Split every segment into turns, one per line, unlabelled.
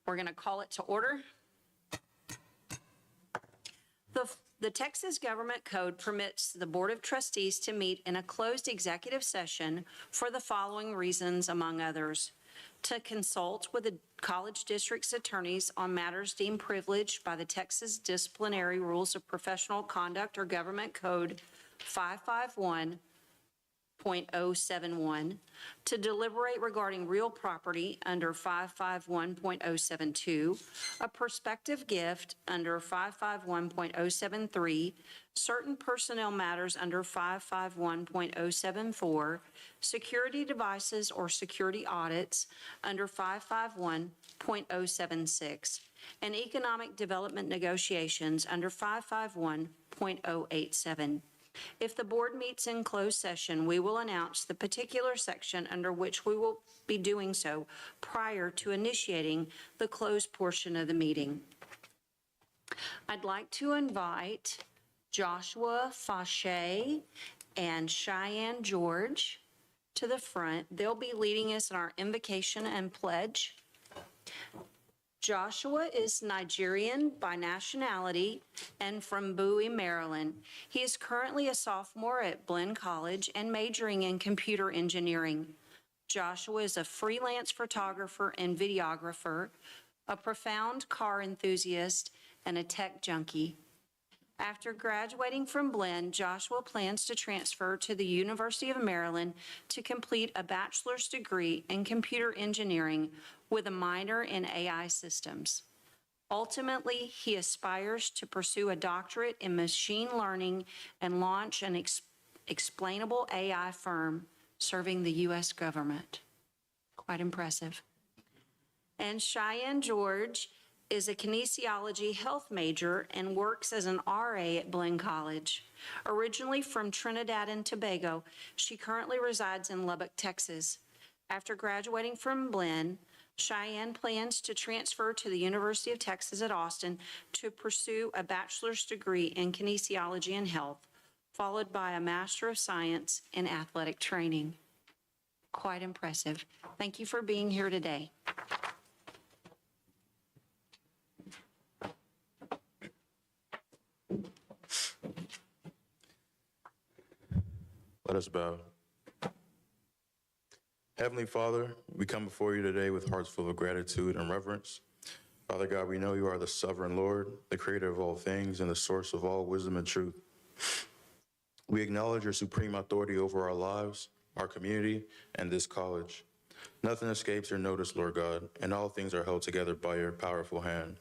We're going to call it to order. The Texas Government Code permits the Board of Trustees to meet in a closed executive session for the following reasons, among others: to consult with the college district's attorneys on matters deemed privileged by the Texas Disciplinary Rules of Professional Conduct or Government Code 551.071, to deliberate regarding real property under 551.072, a prospective gift under 551.073, certain personnel matters under 551.074, security devices or security audits under 551.076, and economic development negotiations under 551.087. If the board meets in closed session, we will announce the particular section under which we will be doing so prior to initiating the closed portion of the meeting. I'd like to invite Joshua Fache and Cheyenne George to the front. They'll be leading us in our invocation and pledge. Joshua is Nigerian by nationality and from Bowie, Maryland. He is currently a sophomore at Blinn College and majoring in computer engineering. Joshua is a freelance photographer and videographer, a profound car enthusiast, and a tech junkie. After graduating from Blinn, Joshua plans to transfer to the University of Maryland to complete a bachelor's degree in computer engineering with a minor in AI systems. Ultimately, he aspires to pursue a doctorate in machine learning and launch an explainable AI firm serving the U.S. government. Quite impressive. And Cheyenne George is a kinesiology health major and works as an RA at Blinn College. Originally from Trinidad and Tobago, she currently resides in Lubbock, Texas. After graduating from Blinn, Cheyenne plans to transfer to the University of Texas at Austin to pursue a bachelor's degree in kinesiology and health, followed by a Master of Science in athletic training. Quite impressive. Thank you for being here today.
Let us bow. Heavenly Father, we come before you today with hearts full of gratitude and reverence. Father God, we know you are the sovereign Lord, the creator of all things and the source of all wisdom and truth. We acknowledge your supreme authority over our lives, our community, and this college. Nothing escapes your notice, Lord God, and all things are held together by your powerful hand.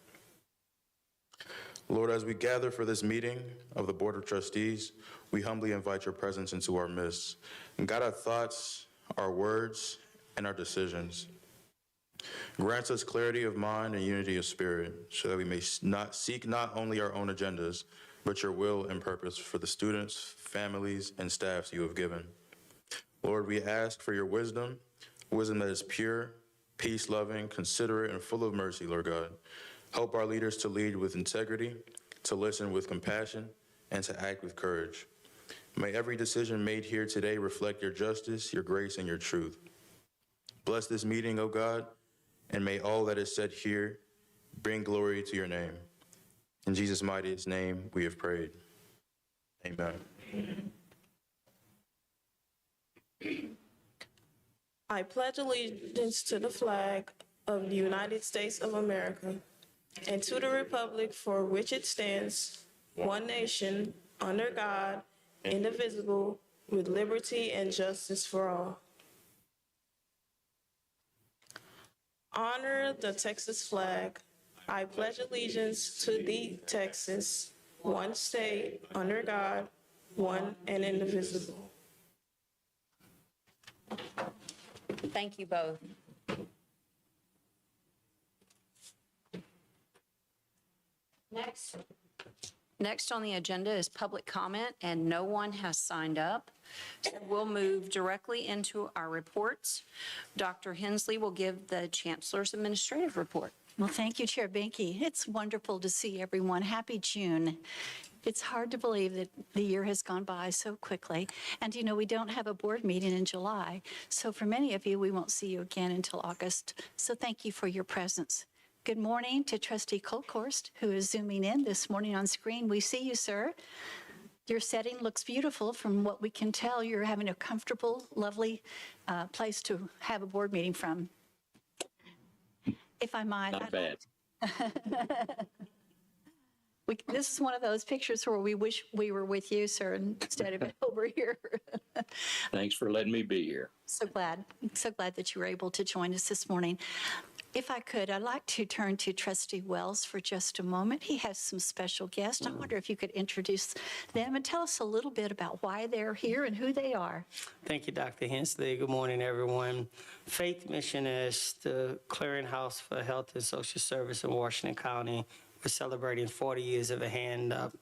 Lord, as we gather for this meeting of the Board of Trustees, we humbly invite your presence into our midst. And guide our thoughts, our words, and our decisions. Grant us clarity of mind and unity of spirit so that we may not seek not only our own agendas, but your will and purpose for the students, families, and staffs you have given. Lord, we ask for your wisdom that is pure, peace-loving, considerate, and full of mercy, Lord God. Help our leaders to lead with integrity, to listen with compassion, and to act with courage. May every decision made here today reflect your justice, your grace, and your truth. Bless this meeting, O God, and may all that is said here bring glory to your name. In Jesus' mightiest name we have prayed. Amen.
I pledge allegiance to the flag of the United States of America and to the republic for which it stands, one nation, under God, indivisible, with liberty and justice for all. Honor the Texas flag. I pledge allegiance to the Texas, one state, under God, one and indivisible.
Thank you both. Next on the agenda is public comment, and no one has signed up. So we'll move directly into our reports. Dr. Hensley will give the Chancellor's administrative report.
Well, thank you, Chair Binky. It's wonderful to see everyone. Happy June. It's hard to believe that the year has gone by so quickly. And, you know, we don't have a board meeting in July. So for many of you, we won't see you again until August. So thank you for your presence. Good morning to Trustee Colkhorst, who is zooming in this morning on screen. We see you, sir. Your setting looks beautiful. From what we can tell, you're having a comfortable, lovely place to have a board meeting from. If I might.
Not bad.
This is one of those pictures where we wish we were with you, sir, instead of over here.
Thanks for letting me be here.
So glad that you were able to join us this morning. If I could, I'd like to turn to Trustee Wells for just a moment. He has some special guests. I wonder if you could introduce them and tell us a little bit about why they're here and who they are.
Thank you, Dr. Hensley. Good morning, everyone. Faith Mission is the clearinghouse for health and social service in Washington County. We're celebrating 40 years of a hand up.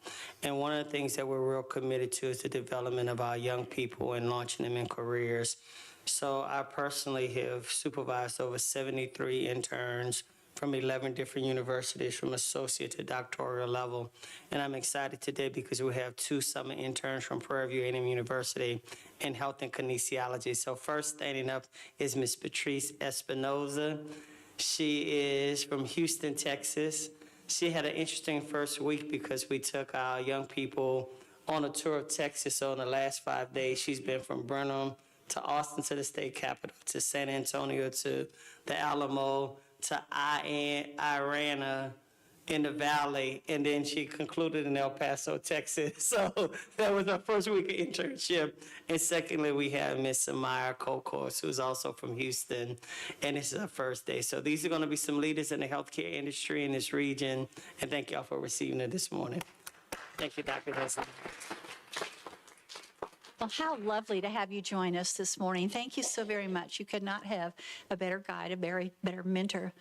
And one of the things that we're real committed to is the development of our young people and launching them in careers. So I personally have supervised over 73 interns from 11 different universities from associate to doctoral level. And I'm excited today because we have 2 summer interns from Prairie View A&M University in health and kinesiology. So first standing up is Ms. Patrice Espinoza. She is from Houston, Texas. She had an interesting first week because we took our young people on a tour of Texas. So in the last 5 days, she's been from Brenham to Austin to the state capitol, to San Antonio, to the Alamo, to Irana in the Valley, and then she concluded in El Paso, Texas. So that was our first week of internship. And secondly, we have Ms. Samaya Kokos, who's also from Houston, and this is her first day. So these are going to be some leaders in the healthcare industry in this region, and thank y'all for receiving it this morning. Thank you, Dr. Hensley.
Well, how lovely to have you join us this morning. Thank you so very much. You could not have a better guide, a better mentor,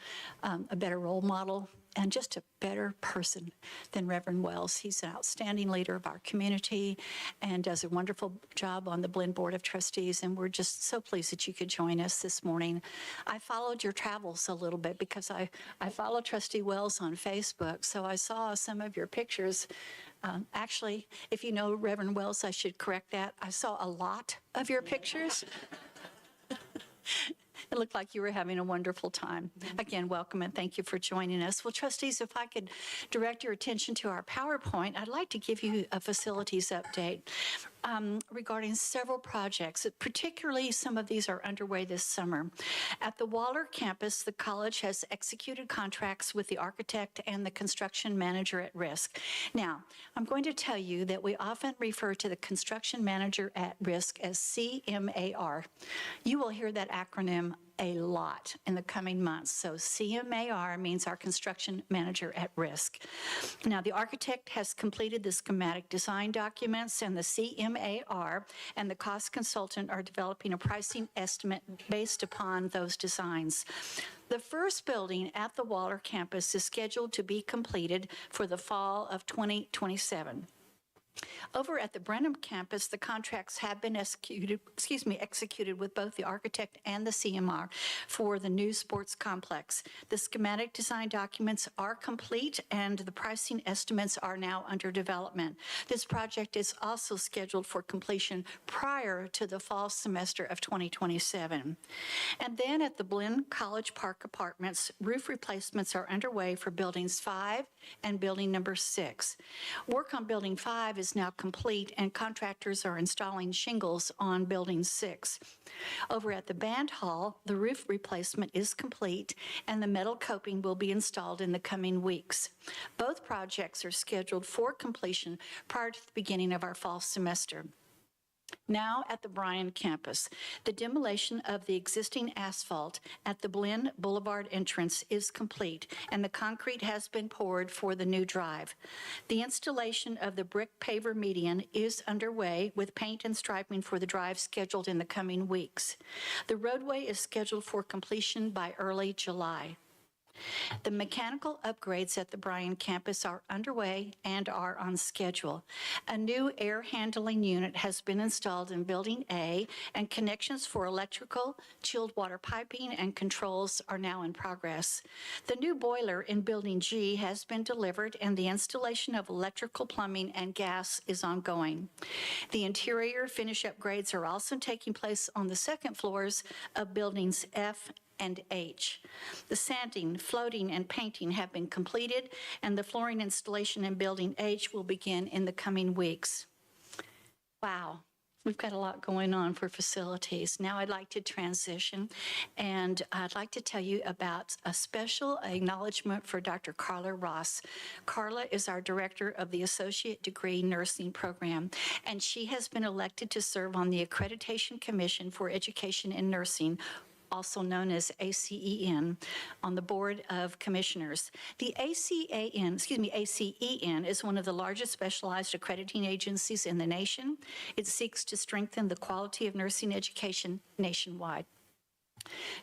a better role model, and just a better person than Reverend Wells. He's an outstanding leader of our community and does a wonderful job on the Blinn Board of Trustees, and we're just so pleased that you could join us this morning. I followed your travels a little bit because I follow Trustee Wells on Facebook, so I saw some of your pictures. Actually, if you know Reverend Wells, I should correct that. I saw a lot of your pictures. It looked like you were having a wonderful time. Again, welcome and thank you for joining us. Well, trustees, if I could direct your attention to our PowerPoint, I'd like to give you a facilities update regarding several projects. Particularly, some of these are underway this summer. At the Waller campus, the college has executed contracts with the architect and the construction manager at risk. Now, I'm going to tell you that we often refer to the construction manager at risk as CMAR. You will hear that acronym a lot in the coming months. So CMAR means our construction manager at risk. Now, the architect has completed the schematic design documents, and the CMAR and the cost consultant are developing a pricing estimate based upon those designs. The first building at the Waller campus is scheduled to be completed for the fall of 2027. Over at the Brenham campus, the contracts have been executed with both the architect and the CMR for the new sports complex. The schematic design documents are complete and the pricing estimates are now under development. This project is also scheduled for completion prior to the fall semester of 2027. And then at the Blinn College Park Apartments, roof replacements are underway for buildings 5 and building number 6. Work on building 5 is now complete and contractors are installing shingles on building 6. Over at the band hall, the roof replacement is complete and the metal coping will be installed in the coming weeks. Both projects are scheduled for completion prior to the beginning of our fall semester. Now at the Bryan campus, the demolition of the existing asphalt at the Blinn Boulevard entrance is complete, and the concrete has been poured for the new drive. The installation of the brick paver median is underway, with paint and striping for the drive scheduled in the coming weeks. The roadway is scheduled for completion by early July. The mechanical upgrades at the Bryan campus are underway and are on schedule. A new air handling unit has been installed in Building A, and connections for electrical, chilled water piping, and controls are now in progress. The new boiler in Building G has been delivered, and the installation of electrical, plumbing, and gas is ongoing. The interior finish upgrades are also taking place on the second floors of Buildings F and H. The sanding, floating, and painting have been completed, and the flooring installation in Building H will begin in the coming weeks. Wow. We've got a lot going on for facilities. Now I'd like to transition, and I'd like to tell you about a special acknowledgement for Dr. Carla Ross. Carla is our director of the Associate Degree Nursing Program, and she has been elected to serve on the Accreditation Commission for Education in Nursing, also known as ACEN, on the Board of Commissioners. The ACEN is one of the largest specialized accrediting agencies in the nation. It seeks to strengthen the quality of nursing education nationwide.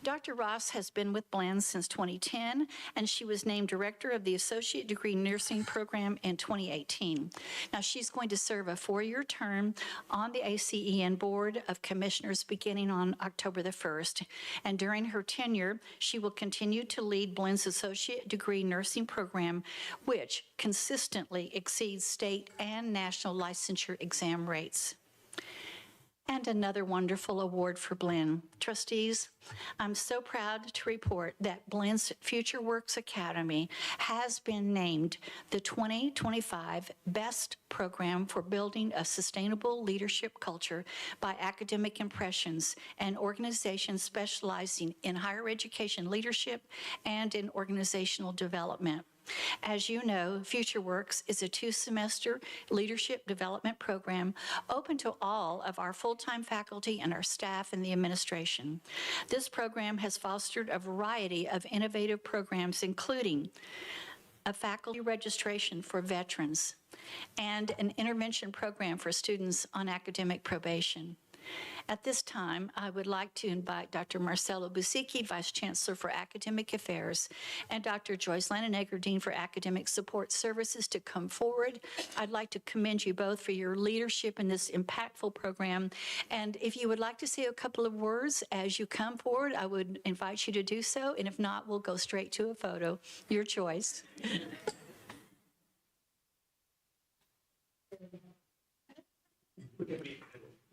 Dr. Ross has been with Blinn since 2010, and she was named director of the Associate Degree Nursing Program in 2018. Now, she's going to serve a 4-year term on the ACEN Board of Commissioners beginning on October the 1st. And during her tenure, she will continue to lead Blinn's Associate Degree Nursing Program, which consistently exceeds state and national licensure exam rates. And another wonderful award for Blinn. Trustees, I'm so proud to report that Blinn's Future Works Academy has been named the 2025 Best Program for Building a Sustainable Leadership Culture by Academic Impressions, an organization specializing in higher education leadership and in organizational development. As you know, Future Works is a 2-semester leadership development program open to all of our full-time faculty and our staff in the administration. This program has fostered a variety of innovative programs, including a faculty registration for veterans and an intervention program for students on academic probation. At this time, I would like to invite Dr. Marcelo Busicki, Vice Chancellor for Academic Affairs, and Dr. Joyce Lannenegger, Dean for Academic Support Services, to come forward. I'd like to commend you both for your leadership in this impactful program. And if you would like to say a couple of words as you come forward, I would invite you to do so. And if not, we'll go straight to a photo. Your choice.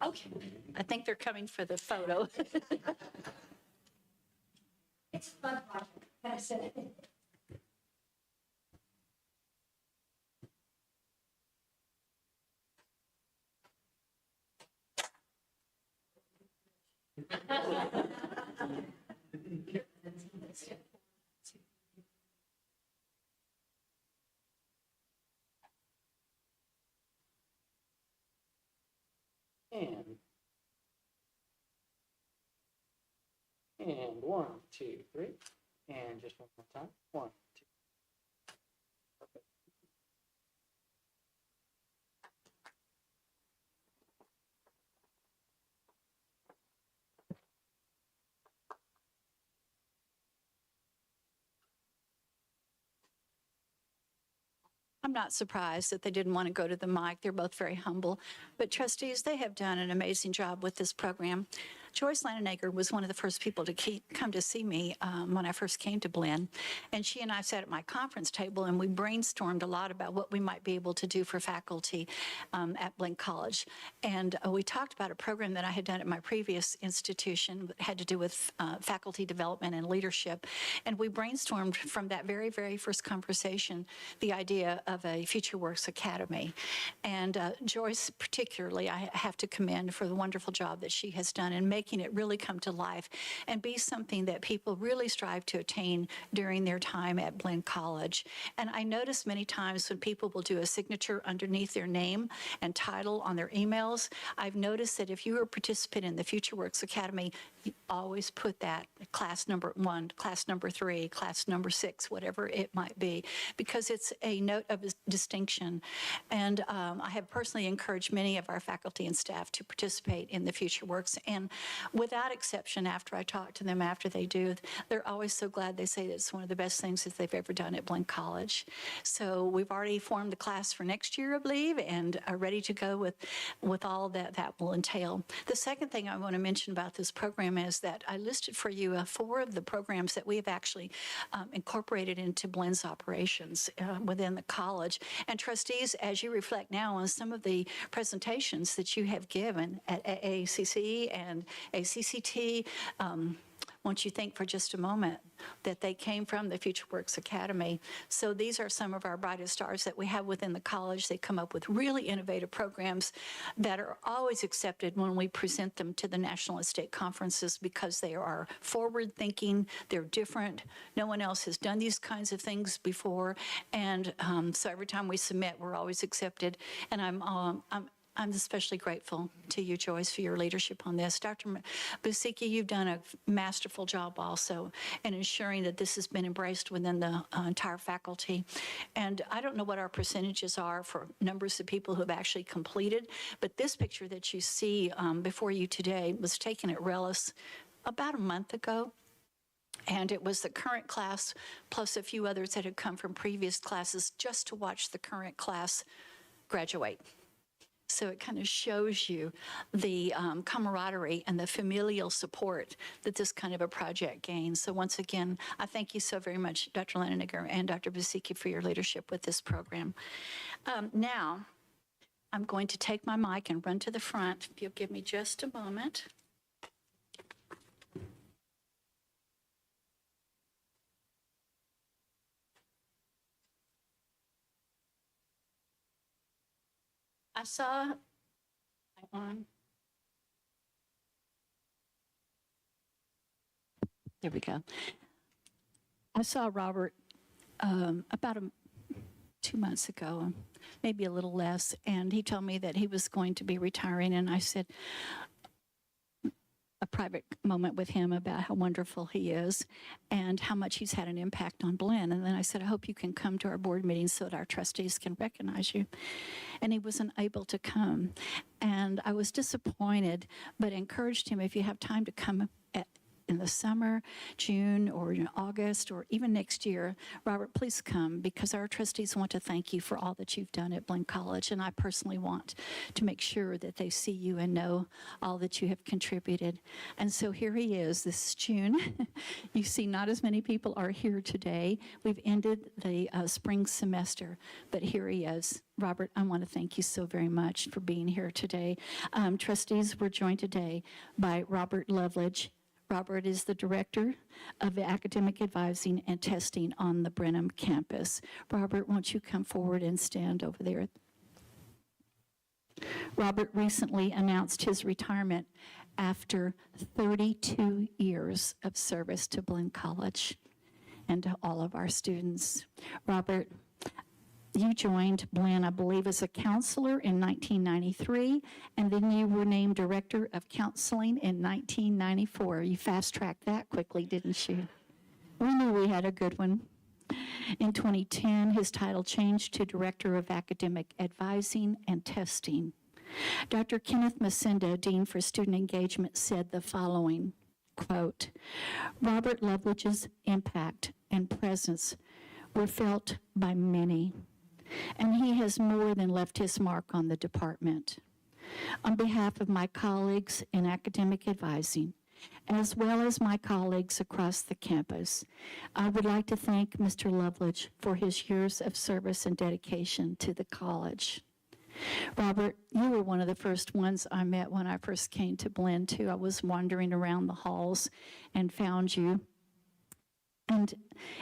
Okay, I think they're coming for the photo. It's a fun project, can I say?
And 1, 2, 3. And just one more time. 1, 2. Perfect.
I'm not surprised that they didn't want to go to the mic. They're both very humble. But trustees, they have done an amazing job with this program. Joyce Lannenegger was one of the first people to come to see me when I first came to Blinn. And she and I sat at my conference table and we brainstormed a lot about what we might be able to do for faculty at Blinn College. And we talked about a program that I had done at my previous institution that had to do with faculty development and leadership. And we brainstormed from that very, very first conversation the idea of a Future Works Academy. And Joyce particularly, I have to commend for the wonderful job that she has done in making it really come to life and be something that people really strive to attain during their time at Blinn College. And I notice many times when people will do a signature underneath their name and title on their emails, I've noticed that if you are a participant in the Future Works Academy, you always put that class number 1, class number 3, class number 6, whatever it might be, because it's a note of distinction. And I have personally encouraged many of our faculty and staff to participate in the Future Works. And without exception, after I talk to them, after they do, they're always so glad. They say that it's one of the best things that they've ever done at Blinn College. So we've already formed the class for next year, I believe, and are ready to go with all that will entail. The second thing I want to mention about this program is that I listed for you 4 of the programs that we've actually incorporated into Blinn's operations within the college. And trustees, as you reflect now on some of the presentations that you have given at AACC and ACCT, want you to think for just a moment that they came from the Future Works Academy. So these are some of our brightest stars that we have within the college. They come up with really innovative programs that are always accepted when we present them to the national and state conferences because they are forward-thinking, they're different. No one else has done these kinds of things before, and so every time we submit, we're always accepted. And I'm especially grateful to you, Joyce, for your leadership on this. Dr. Busicki, you've done a masterful job also in ensuring that this has been embraced within the entire faculty. And I don't know what our percentages are for numbers of people who have actually completed, but this picture that you see before you today was taken at Rellis about a month ago. And it was the current class plus a few others that had come from previous classes just to watch the current class graduate. So it kind of shows you the camaraderie and the familial support that this kind of a project gains. So once again, I thank you so very much, Dr. Leniger and Dr. Busicki, for your leadership with this program. Now, I'm going to take my mic and run to the front. If you'll give me just a moment. I saw, there we go. I saw Robert about 2 months ago, maybe a little less, and he told me that he was going to be retiring, and I said, a private moment with him about how wonderful he is and how much he's had an impact on Blinn. And then I said, I hope you can come to our board meetings so that our trustees can recognize you. And he wasn't able to come. And I was disappointed, but encouraged him, if you have time to come in the summer, June or August or even next year, Robert, please come, because our trustees want to thank you for all that you've done at Blinn College, and I personally want to make sure that they see you and know all that you have contributed. And so here he is this June. You see not as many people are here today. We've ended the spring semester, but here he is. Robert, I want to thank you so very much for being here today. Trustees, we're joined today by Robert Loveledge. Robert is the Director of Academic Advising and Testing on the Brenham campus. Robert, won't you come forward and stand over there? Robert recently announced his retirement after 32 years of service to Blinn College and to all of our students. Robert, you joined Blinn, I believe, as a counselor in 1993, and then you were named Director of Counseling in 1994. You fast-tracked that quickly, didn't you? We knew we had a good one. In 2010, his title changed to Director of Academic Advising and Testing. Dr. Kenneth Masenda, Dean for Student Engagement, said the following, quote, Robert Loveledge's impact and presence were felt by many, and he has more than left his mark on the department. On behalf of my colleagues in academic advising, as well as my colleagues across the campus, I would like to thank Mr. Loveledge for his years of service and dedication to the college. Robert, you were one of the first ones I met when I first came to Blinn, too. I was wandering around the halls and found you. And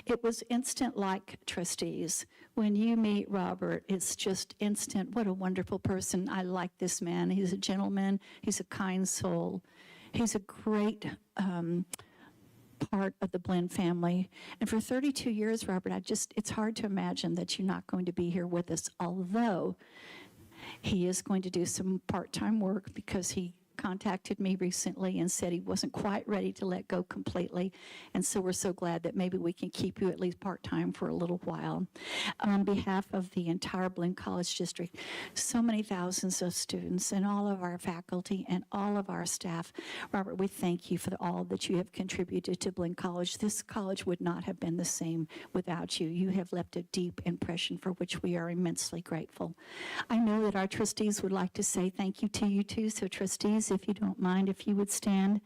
it was instant, like trustees. When you meet Robert, it's just instant. What a wonderful person. I like this man. He's a gentleman. He's a kind soul. He's a great part of the Blinn family. And for 32 years, Robert, it's hard to imagine that you're not going to be here with us, although he is going to do some part-time work because he contacted me recently and said he wasn't quite ready to let go completely. And so we're so glad that maybe we can keep you at least part-time for a little while. On behalf of the entire Blinn College District, so many thousands of students and all of our faculty and all of our staff, Robert, we thank you for all that you have contributed to Blinn College. This college would not have been the same without you. You have left a deep impression for which we are immensely grateful. I know that our trustees would like to say thank you to you too, so trustees, if you don't mind, if you would stand.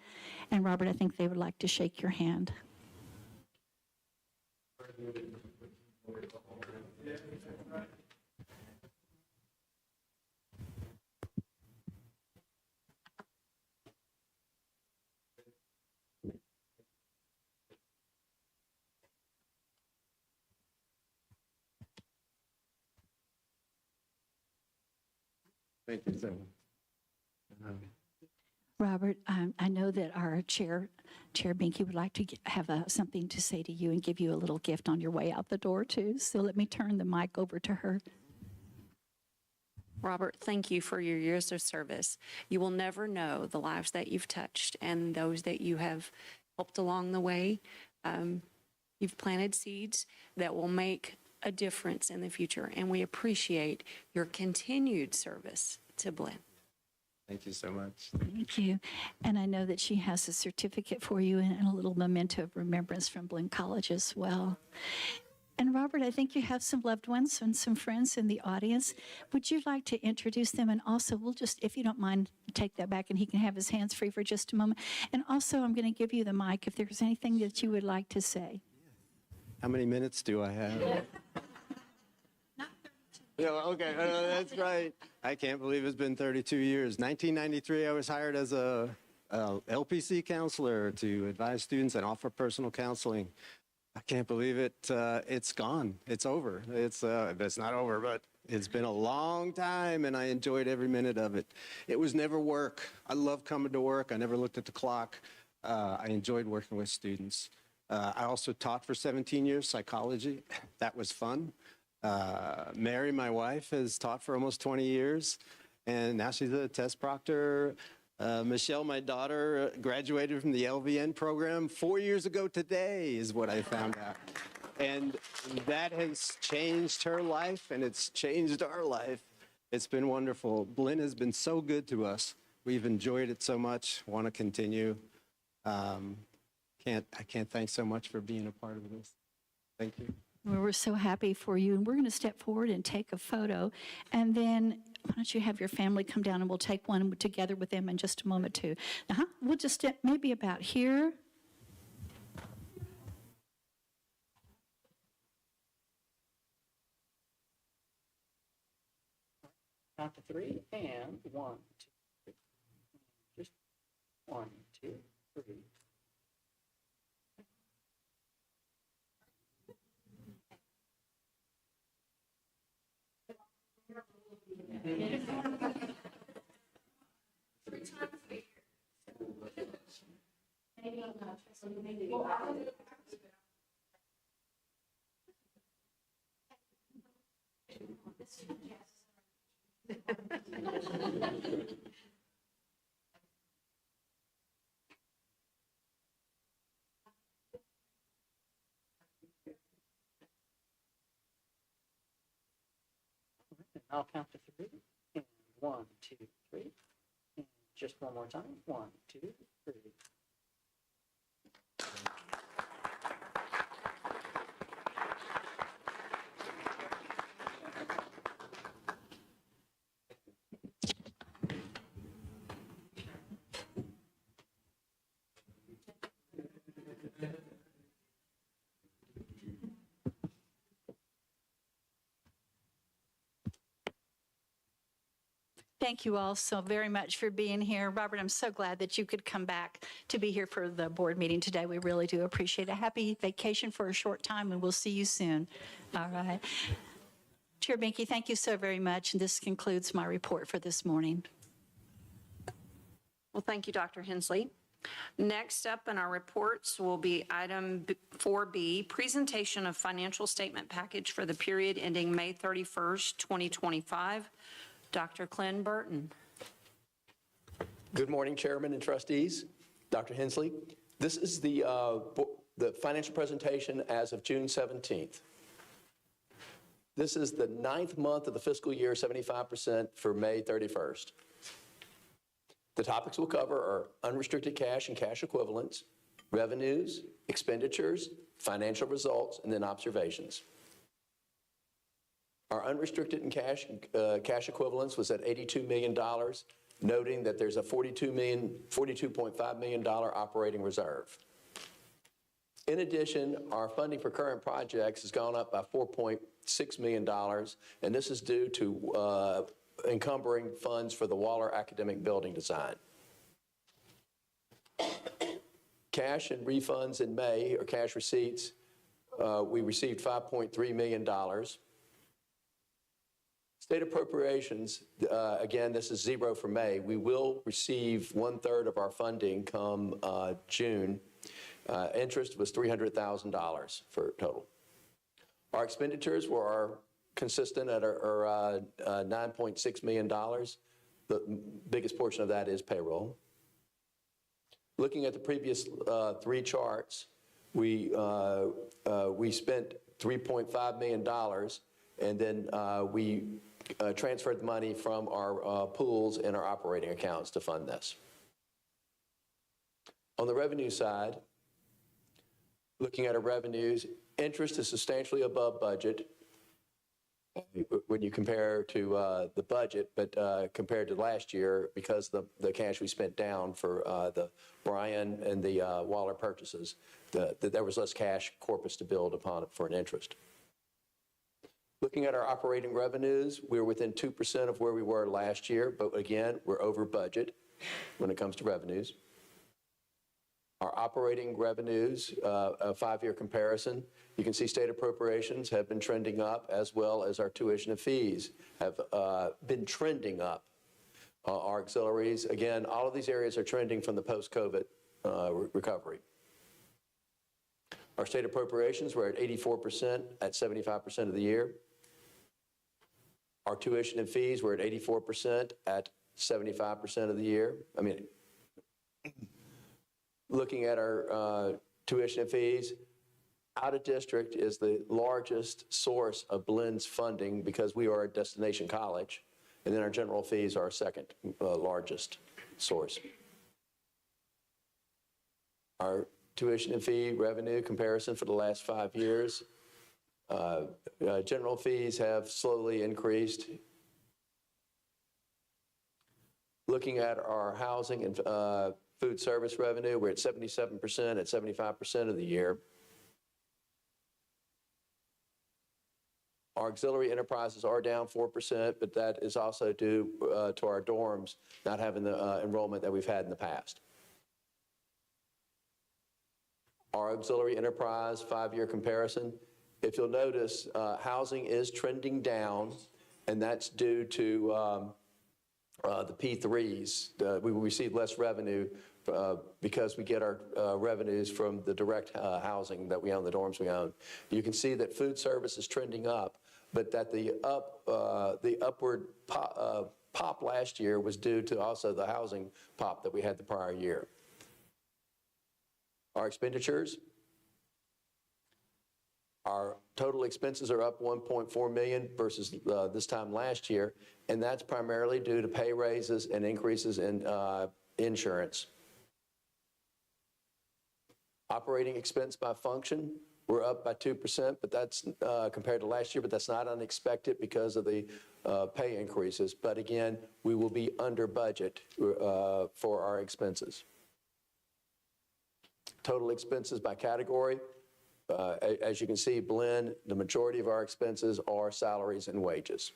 And Robert, I think they would like to shake your hand.
Thank you so much.
Robert, I know that our Chair Binky, would like to have something to say to you and give you a little gift on your way out the door, too. So let me turn the mic over to her.
Robert, thank you for your years of service. You will never know the lives that you've touched and those that you have helped along the way. You've planted seeds that will make a difference in the future, and we appreciate your continued service to Blinn.
Thank you so much.
Thank you. And I know that she has a certificate for you and a little memento of remembrance from Blinn College as well. And Robert, I think you have some loved ones and some friends in the audience. Would you like to introduce them? And also, we'll just, if you don't mind, take that back and he can have his hands free for just a moment. And also, I'm going to give you the mic if there's anything that you would like to say.
How many minutes do I have? Yeah, okay, that's right. I can't believe it's been 32 years. 1993, I was hired as a LPC counselor to advise students and offer personal counseling. I can't believe it. It's gone. It's over. It's not over, but it's been a long time, and I enjoyed every minute of it. It was never work. I love coming to work. I never looked at the clock. I enjoyed working with students. I also taught for 17 years psychology. That was fun. Mary, my wife, has taught for almost 20 years, and now she's a test proctor. Michelle, my daughter, graduated from the LVN program 4 years ago today, is what I found out. And that has changed her life, and it's changed our life. It's been wonderful. Blinn has been so good to us. We've enjoyed it so much, want to continue. I can't thank so much for being a part of this. Thank you.
Well, we're so happy for you. And we're going to step forward and take a photo. And then why don't you have your family come down and we'll take one together with them in just a moment, too. We'll just step maybe about here.
Count to three, and 1, 2, 3. Just 1, 2, 3. I'll count to 3, and 1, 2, 3. And just one more time. 1, 2, 3.
Thank you all so very much for being here. Robert, I'm so glad that you could come back to be here for the board meeting today. We really do appreciate it. Happy vacation for a short time, and we'll see you soon. All right. Chair Binky, thank you so very much. And this concludes my report for this morning.
Well, thank you, Dr. Hensley. Next up in our reports will be item 4B, presentation of financial statement package for the period ending May 31st, 2025. Dr. Clint Burton.
Good morning, Chairman and trustees. Dr. Hensley, this is the financial presentation as of June 17th. This is the 9th month of the fiscal year, 75% for May 31st. The topics we'll cover are unrestricted cash and cash equivalents, revenues, expenditures, financial results, and then observations. Our unrestricted and cash equivalents was at $82 million, noting that there's a $42.5 million operating reserve. In addition, our funding for current projects has gone up by $4.6 million, and this is due to encumbering funds for the Waller Academic Building design. Cash and refunds in May, or cash receipts, we received $5.3 million. State appropriations, again, this is zero for May. We will receive 1/3 of our funding come June. Interest was $300,000 for total. Our expenditures were consistent at our $9.6 million. The biggest portion of that is payroll. Looking at the previous three charts, we spent $3.5 million, and then we transferred the money from our pools and our operating accounts to fund this. On the revenue side, looking at our revenues, interest is substantially above budget when you compare to the budget, but compared to last year, because the cash we spent down for the Bryan and the Waller purchases, there was less cash corpus to build upon for an interest. Looking at our operating revenues, we're within 2% of where we were last year, but again, we're over budget when it comes to revenues. Our operating revenues, a 5-year comparison, you can see state appropriations have been trending up, as well as our tuition and fees have been trending up. Our auxiliaries, again, all of these areas are trending from the post-COVID recovery. Our state appropriations were at 84% at 75% of the year. Our tuition and fees were at 84% at 75% of the year. Looking at our tuition and fees, out of district is the largest source of Blinn's funding because we are a destination college, and then our general fees are our second largest source. Our tuition and fee revenue comparison for the last 5 years, general fees have slowly increased. Looking at our housing and food service revenue, we're at 77% at 75% of the year. Our auxiliary enterprises are down 4%, but that is also due to our dorms not having the enrollment that we've had in the past. Our auxiliary enterprise 5-year comparison, if you'll notice, housing is trending down, and that's due to the P3s. We receive less revenue because we get our revenues from the direct housing that we own, the dorms we own. You can see that food service is trending up, but that the upward pop last year was due to also the housing pop that we had the prior year. Our expenditures, our total expenses are up $1.4 million versus this time last year, and that's primarily due to pay raises and increases in insurance. Operating expense by function, we're up by 2%, but that's compared to last year, but that's not unexpected because of the pay increases. But again, we will be under budget for our expenses. Total expenses by category, as you can see, Blinn, the majority of our expenses are salaries and wages.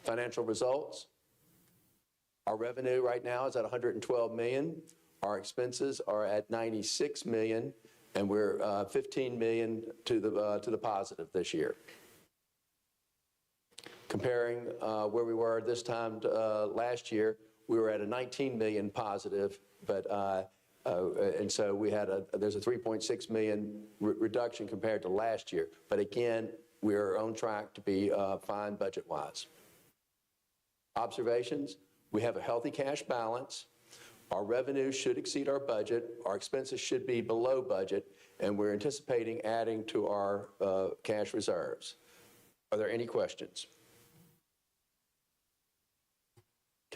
Financial results, our revenue right now is at $112 million. Our expenses are at $96 million, and we're $15 million to the positive this year. Comparing where we were this time last year, we were at a $19 million positive, but and so there's a $3.6 million reduction compared to last year. But again, we're on track to be fine budget-wise. Observations, we have a healthy cash balance. Our revenue should exceed our budget. Our expenses should be below budget, and we're anticipating adding to our cash reserves. Are there any questions?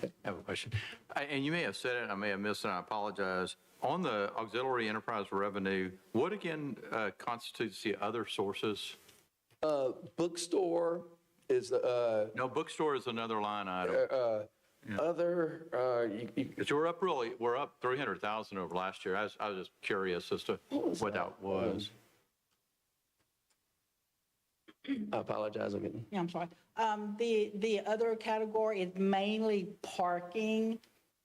I have a question. And you may have said it, I may have missed it, I apologize. On the auxiliary enterprise revenue, what again constitutes the other sources?
Bookstore is the...
No, bookstore is another line item.
Other...
Because we're up 300,000 over last year. I was just curious as to what that was.
I apologize again.
Yeah, I'm sorry. The other category is mainly parking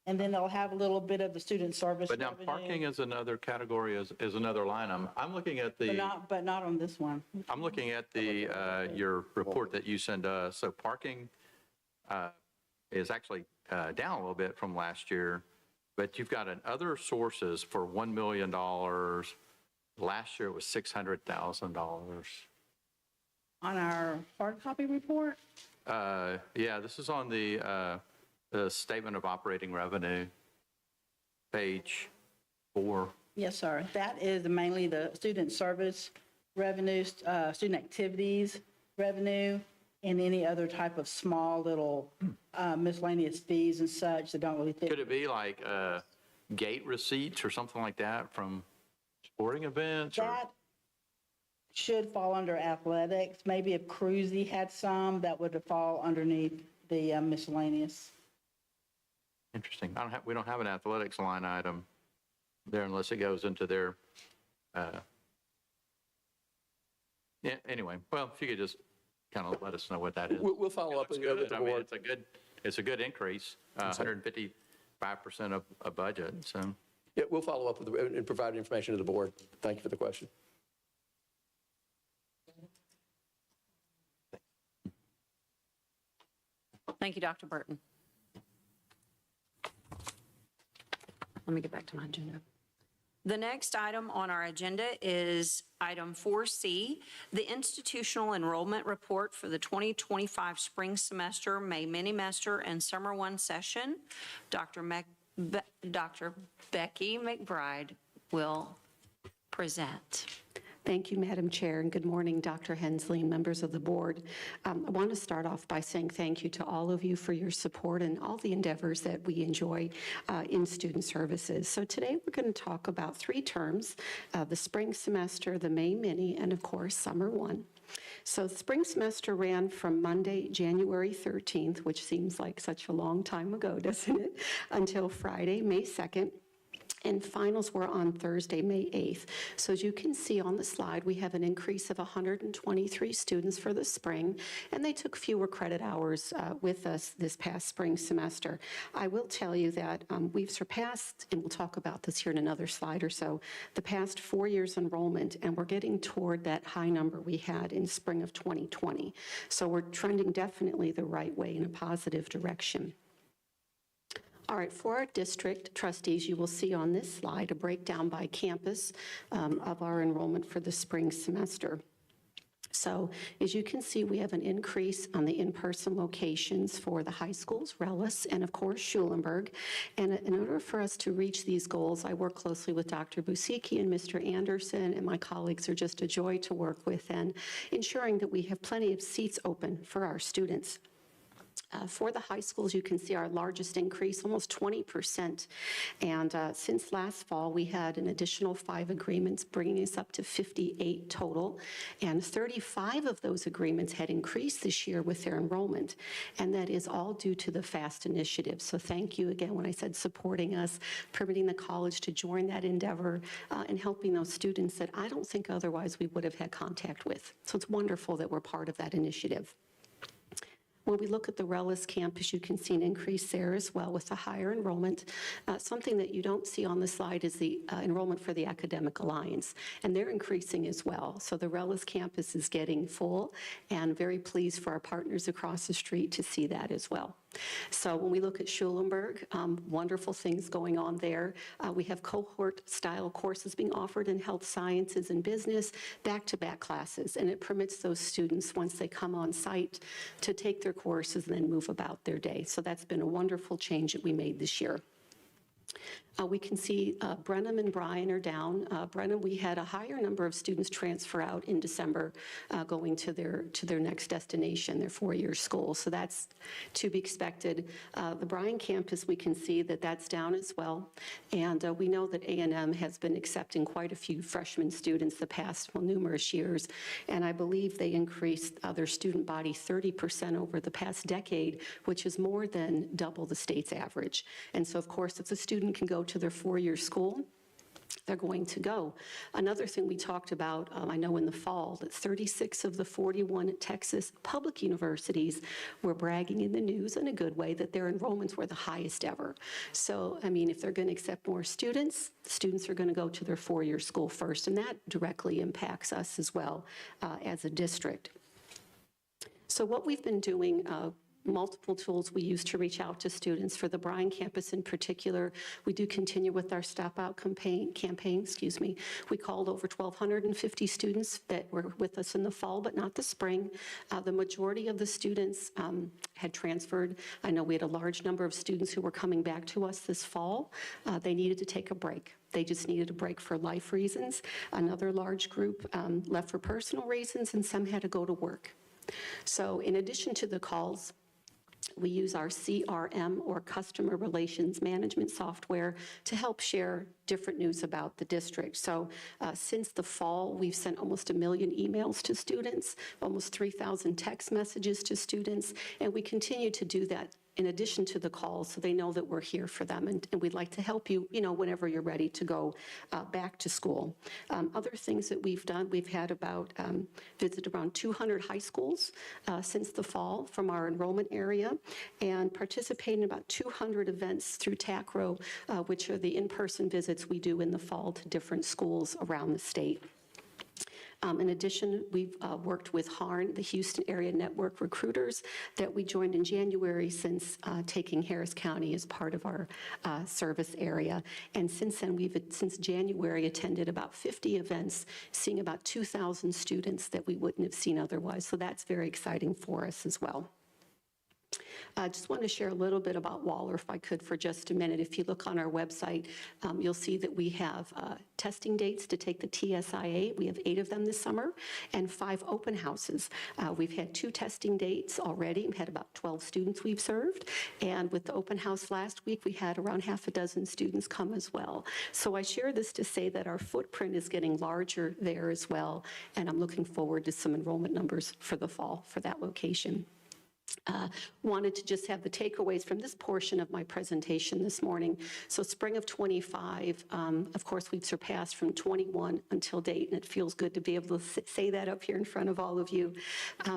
And then they'll have a little bit of the student service
But now
revenue,
parking is another category, is another line. I'm looking at
but not on this one.
I'm looking at your report that you send us. So parking is actually down a little bit from last year, but you've got other sources for $1 million. Last year it was $600,000.
On our hard copy report?
Yeah, this is on the statement of operating revenue, page 4.
Yes, sir. That is mainly the student service revenues, student activities revenue, and any other type of small little miscellaneous fees and such that don't really fit.
Could it be like gate receipts or something like that from sporting events?
That should fall under athletics. Maybe if Cruzy had some, that would fall underneath the miscellaneous.
Interesting. We don't have an athletics line item there unless it goes into their, yeah, anyway, well, if you could just kind of let us know what that is.
We'll follow up with the
I mean,
board.
it's a good increase, 155% of budget, so.
Yeah, we'll follow up with and provide information to the board. Thank you for the question.
Thank you, Dr. Burton. Let me get back to my agenda. The next item on our agenda is item 4C, the institutional enrollment report for the 2025 spring semester, May mini-mester, and summer 1 session. Dr. Becky McBride will present.
Thank you, Madam Chair, and good morning, Dr. Hensley and members of the board. I want to start off by saying thank you to all of you for your support and all the endeavors that we enjoy in student services. So today we're going to talk about 3 terms, the spring semester, the May mini, and of course, summer 1. So the spring semester ran from Monday, January 13th, which seems like such a long time ago, doesn't it, until Friday, May 2nd. And finals were on Thursday, May 8th. So as you can see on the slide, we have an increase of 123 students for the spring, and they took fewer credit hours with us this past spring semester. I will tell you that we've surpassed, and we'll talk about this here in another slide or so, the past 4 years enrollment, and we're getting toward that high number we had in spring of 2020. So we're trending definitely the right way in a positive direction. All right, for our district trustees, you will see on this slide a breakdown by campus of our enrollment for the spring semester. So as you can see, we have an increase on the in-person locations for the high schools, Rellis, and of course Schulenburg. And in order for us to reach these goals, I work closely with Dr. Busicki and Mr. Anderson, and my colleagues are just a joy to work with, and ensuring that we have plenty of seats open for our students. For the high schools, you can see our largest increase, almost 20%. And since last fall, we had an additional 5 agreements, bringing us up to 58 total. And 35 of those agreements had increased this year with their enrollment. And that is all due to the FAST initiative. So thank you again when I said supporting us, permitting the college to join that endeavor, and helping those students that I don't think otherwise we would have had contact with. So it's wonderful that we're part of that initiative. When we look at the Rellis campus, you can see an increase there as well with the higher enrollment. Something that you don't see on the slide is the enrollment for the Academic Alliance, and they're increasing as well. So the Rellis campus is getting full, and very pleased for our partners across the street to see that as well. So when we look at Schulenburg, wonderful things going on there. We have cohort-style courses being offered in health sciences and business, back-to-back classes, and it permits those students, once they come on site, to take their courses and then move about their day. So that's been a wonderful change that we made this year. We can see Brenham and Bryan are down. Brenham, we had a higher number of students transfer out in December, going to their next destination, their 4-year school. So that's to be expected. The Bryan campus, we can see that that's down as well. And we know that A&M has been accepting quite a few freshman students the past numerous years. And I believe they increased their student body 30% over the past decade, which is more than double the state's average. And so, of course, if the student can go to their 4-year school, they're going to go. Another thing we talked about, I know in the fall, that 36 of the 41 Texas public universities were bragging in the news in a good way that their enrollments were the highest ever. So, I mean, if they're going to accept more students, students are going to go to their four-year school first, and that directly impacts us as well as a district. So what we've been doing, multiple tools we use to reach out to students. For the Bryan campus in particular, we do continue with our Stop Out campaign. We called over 1,250 students that were with us in the fall, but not the spring. The majority of the students had transferred. I know we had a large number of students who were coming back to us this fall. They needed to take a break. They just needed a break for life reasons. Another large group left for personal reasons, and some had to go to work. So in addition to the calls, we use our CRM, or Customer Relations Management software, to help share different news about the district. So since the fall, we've sent almost 1 million emails to students, almost 3,000 text messages to students, and we continue to do that in addition to the calls, so they know that we're here for them, and we'd like to help you, whenever you're ready to go back to school. Other things that we've done, we've had visited around 200 high schools since the fall from our enrollment area, and participated in about 200 events through TACRO, which are the in-person visits we do in the fall to different schools around the state. In addition, we've worked with HARN, the Houston Area Network Recruiters, that we joined in January since taking Harris County as part of our service area. And since then, since January, attended about 50 events, seeing about 2,000 students that we wouldn't have seen otherwise. So that's very exciting for us as well. I just want to share a little bit about Waller, if I could, for just a minute. If you look on our website, you'll see that we have testing dates to take the TSIA. We have 8 of them this summer, and 5 open houses. We've had 2 testing dates already. We've had about 12 students we've served, and with the open house last week, we had around half a dozen students come as well. So I share this to say that our footprint is getting larger there as well, and I'm looking forward to some enrollment numbers for the fall for that location. Wanted to just have the takeaways from this portion of my presentation this morning. So spring of 25, of course, we've surpassed from 21 until date, and it feels good to be able to say that up here in front of all of you.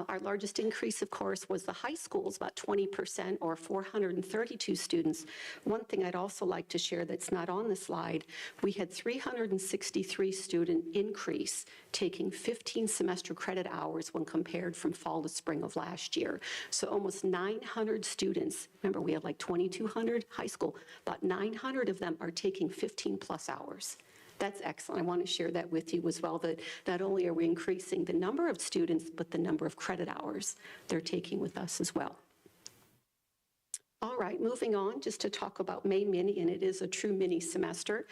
Our largest increase, of course, was the high schools, about 20%, or 432 students. One thing I'd also like to share that's not on the slide, we had 363 student increase, taking 15 semester credit hours when compared from fall to spring of last year. So almost 900 students, remember we have like 2,200 high school, about 900 of them are taking 15 plus hours. That's excellent. I want to share that with you as well, that not only are we increasing the number of students, but the number of credit hours they're taking with us as well. All right, moving on just to talk about May Mini, and it is a true mini semester.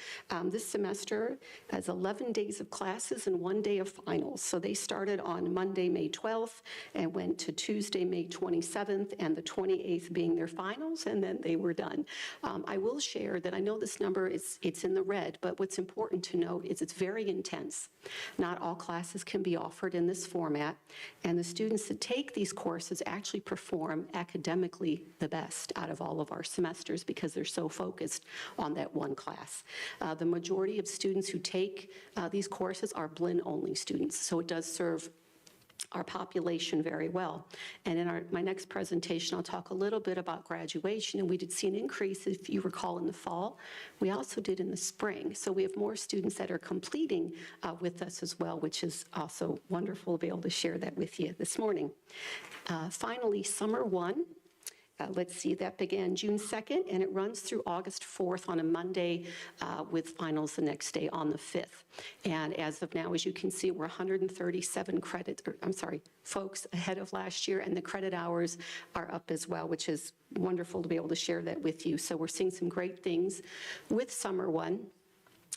This semester has 11 days of classes and 1 day of finals. So they started on Monday, May 12th, and went to Tuesday, May 27th, and the 28th being their finals, and then they were done. I will share that I know this number it's in the red, but what's important to note is it's very intense. Not all classes can be offered in this format, and the students that take these courses actually perform academically the best out of all of our semesters because they're so focused on that one class. The majority of students who take these courses are Blinn-only students, so it does serve our population very well. And in my next presentation, I'll talk a little bit about graduation, and we did see an increase, if you recall, in the fall. We also did in the spring. So we have more students that are completing with us as well, which is also wonderful to be able to share that with you this morning. Finally, Summer 1. Let's see, that began June 2nd, and it runs through August 4th on a Monday with finals the next day on the 5th. And as of now, as you can see, we're 137 folks ahead of last year, and the credit hours are up as well, which is wonderful to be able to share that with you. So we're seeing some great things with Summer 1.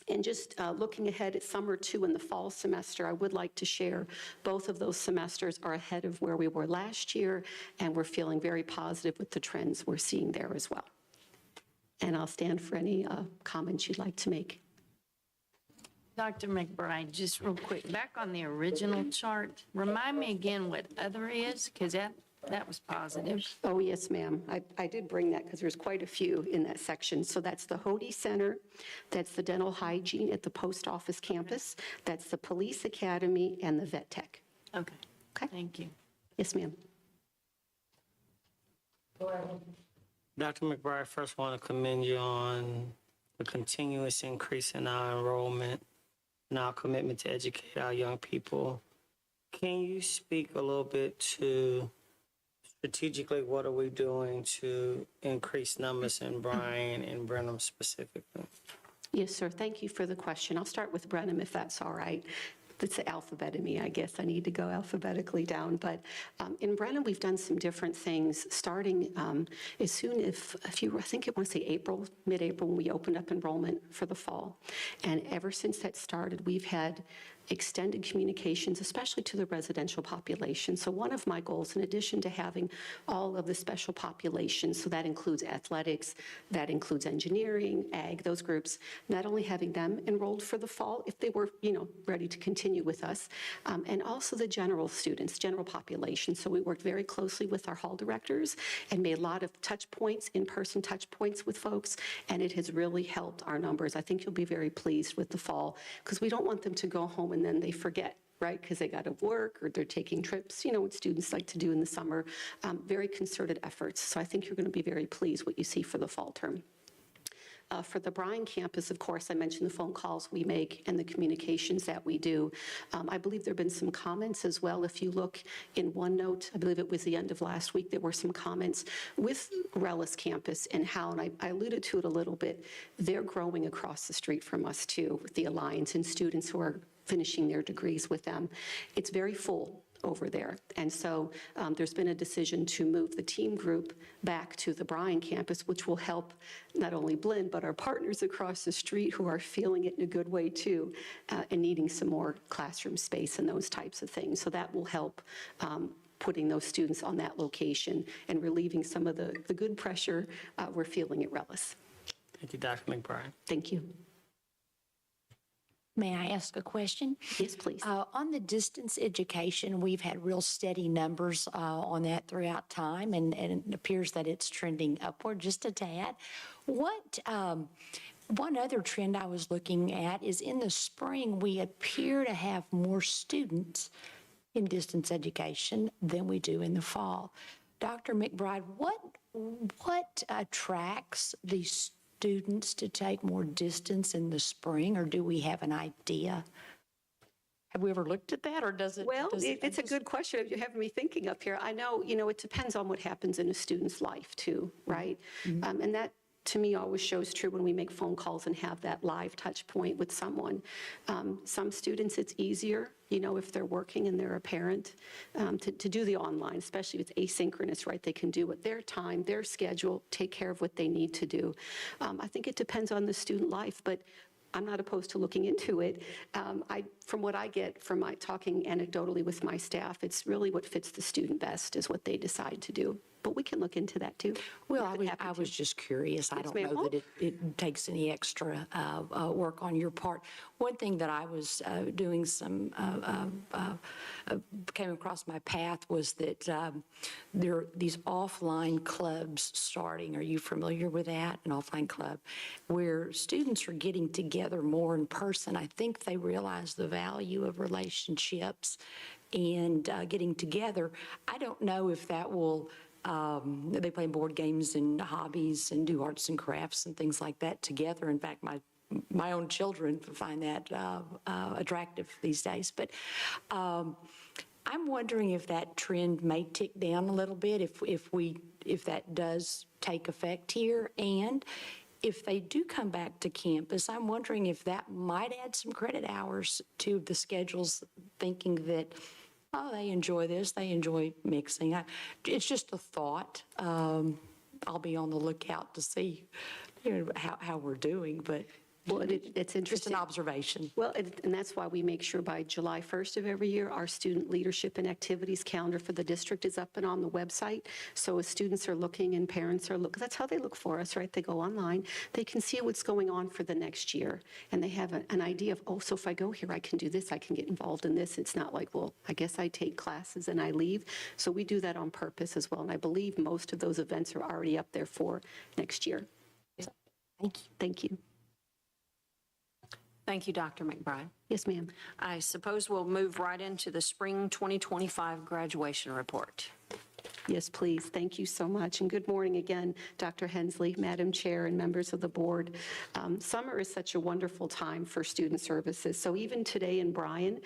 And just looking ahead at Summer 2 and the fall semester, I would like to share both of those semesters are ahead of where we were last year, and we're feeling very positive with the trends we're seeing there as well. And I'll stand for any comments you'd like to make.
Dr. McBride, just real quick, back on the original chart, remind me again what other is, because that That was positive.
Oh, yes, ma'am. I did bring that because there's quite a few in that section. So that's the Hody Center, that's the dental hygiene at the post office campus, that's the police academy, and the vet tech.
Okay.
Okay.
Thank you.
Yes, ma'am.
Dr. McBride, first want to commend you on the continuous increase in our enrollment and our commitment to educate our young people. Can you speak a little bit to strategically what are we doing to increase numbers in Bryan and Brenham specifically?
Yes, sir. Thank you for the question. I'll start with Brenham, if that's all right. It's the alphabet in me, I guess. I need to go alphabetically down. But in Brenham, we've done some different things, starting as soon if you, I think I want to say April, mid-April, when we opened up enrollment for the fall. And ever since that started, we've had extended communications, especially to the residential population. So one of my goals, in addition to having all of the special populations, so that includes athletics, that includes engineering, ag, those groups, not only having them enrolled for the fall, if they were, ready to continue with us, and also the general students, general population. So we worked very closely with our hall directors and made a lot of touch points, in-person touch points with folks, and it has really helped our numbers. I think you'll be very pleased with the fall, because we don't want them to go home and then they forget, right, because they got to work or they're taking trips, what students like to do in the summer. Very concerted efforts. So I think you're going to be very pleased what you see for the fall term. For the Bryan campus, of course, I mentioned the phone calls we make and the communications that we do. I believe there have been some comments as well. If you look in OneNote, I believe it was the end of last week, there were some comments with Rellis campus and how, and I alluded to it a little bit, they're growing across the street from us too, with the Alliance and students who are finishing their degrees with them. It's very full over there. And so there's been a decision to move the team group back to the Bryan campus, which will help not only Blinn, but our partners across the street who are feeling it in a good way too, and needing some more classroom space and those types of things. So that will help putting those students on that location and relieving some of the good pressure we're feeling at Rellis.
Thank you, Dr. McBride.
Thank you.
May I ask a question?
Yes, please.
On the distance education, we've had real steady numbers on that throughout time, and it appears that it's trending upward just a tad. One other trend I was looking at is in the spring, we appear to have more students in distance education than we do in the fall. Dr. McBride, what attracts these students to take more distance in the spring, or do we have an idea? Have we ever looked at that, or does it?
Well, it's a good question. You're having me thinking up here. I know, it depends on what happens in a student's life too, right? Mm-hmm. And that, to me, always shows true when we make phone calls and have that live touch point with someone. Some students, it's easier, if they're working and they're a parent, to do the online, especially if it's asynchronous, right? They can do it their time, their schedule, take care of what they need to do. I think it depends on the student life, but I'm not opposed to looking into it. From what I get from my talking anecdotally with my staff, it's really what fits the student best is what they decide to do. But we can look into that too.
Well, I was just curious. I don't know that it takes any extra work on your part. One thing that I was doing came across my path was that there are these offline clubs starting. Are you familiar with that? An offline club where students are getting together more in person. I think they realize the value of relationships and getting together. I don't know if that will. They play board games and hobbies and do arts and crafts and things like that together. In fact, my own children find that attractive these days. But I'm wondering if that trend may tick down a little bit if that does take effect here, and if they do come back to campus, I'm wondering if that might add some credit hours to the schedules, thinking that, oh, they enjoy this, they enjoy mixing. It's just a thought. I'll be on the lookout to see how we're doing, but
Well, it's
Just
interesting.
an observation.
Well, and that's why we make sure by July 1st of every year, our student leadership and activities calendar for the district is up and on the website. So as students are looking and parents are looking, that's how they look for us, right? They go online, they can see what's going on for the next year. And they have an idea of, oh, so if I go here, I can do this, I can get involved in this. It's not like, well, I guess I take classes and I leave. So we do that on purpose as well. And I believe most of those events are already up there for next year.
Thank you.
Thank you.
Thank you, Dr. McBride.
Yes, ma'am.
I suppose we'll move right into the spring 2025 graduation report.
Yes, please. Thank you so much. And good morning again, Dr. Hensley, Madam Chair, and members of the board. Summer is such a wonderful time for student services. So even today in Bryan,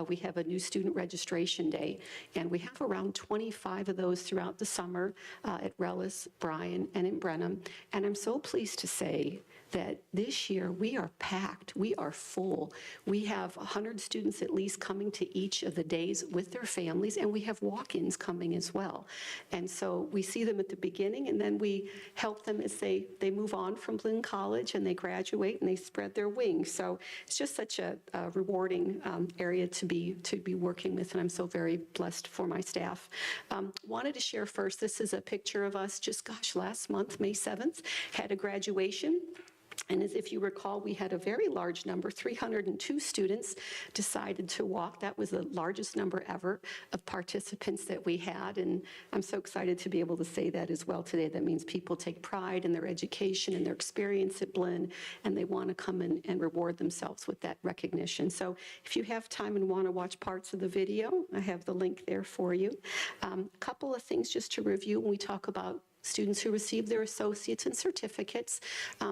we have a new student registration day, and we have around 25 of those throughout the summer at Rellis, Bryan, and in Brenham. And I'm so pleased to say that this year we are packed, we are full. We have 100 students at least coming to each of the days with their families, and we have walk-ins coming as well. And so we see them at the beginning, and then we help them as they move on from Blinn College and they graduate and they spread their wings. So it's just such a rewarding area to be working with, and I'm so very blessed for my staff. Wanted to share first, this is a picture of us just, last month, May 7th, had a graduation. And as if you recall, we had a very large number, 302 students decided to walk. That was the largest number ever of participants that we had. And I'm so excited to be able to say that as well today. That means people take pride in their education and their experience at Blinn, and they want to come in and reward themselves with that recognition. So if you have time and want to watch parts of the video, I have the link there for you. A couple of things just to review when we talk about students who receive their associates and certificates.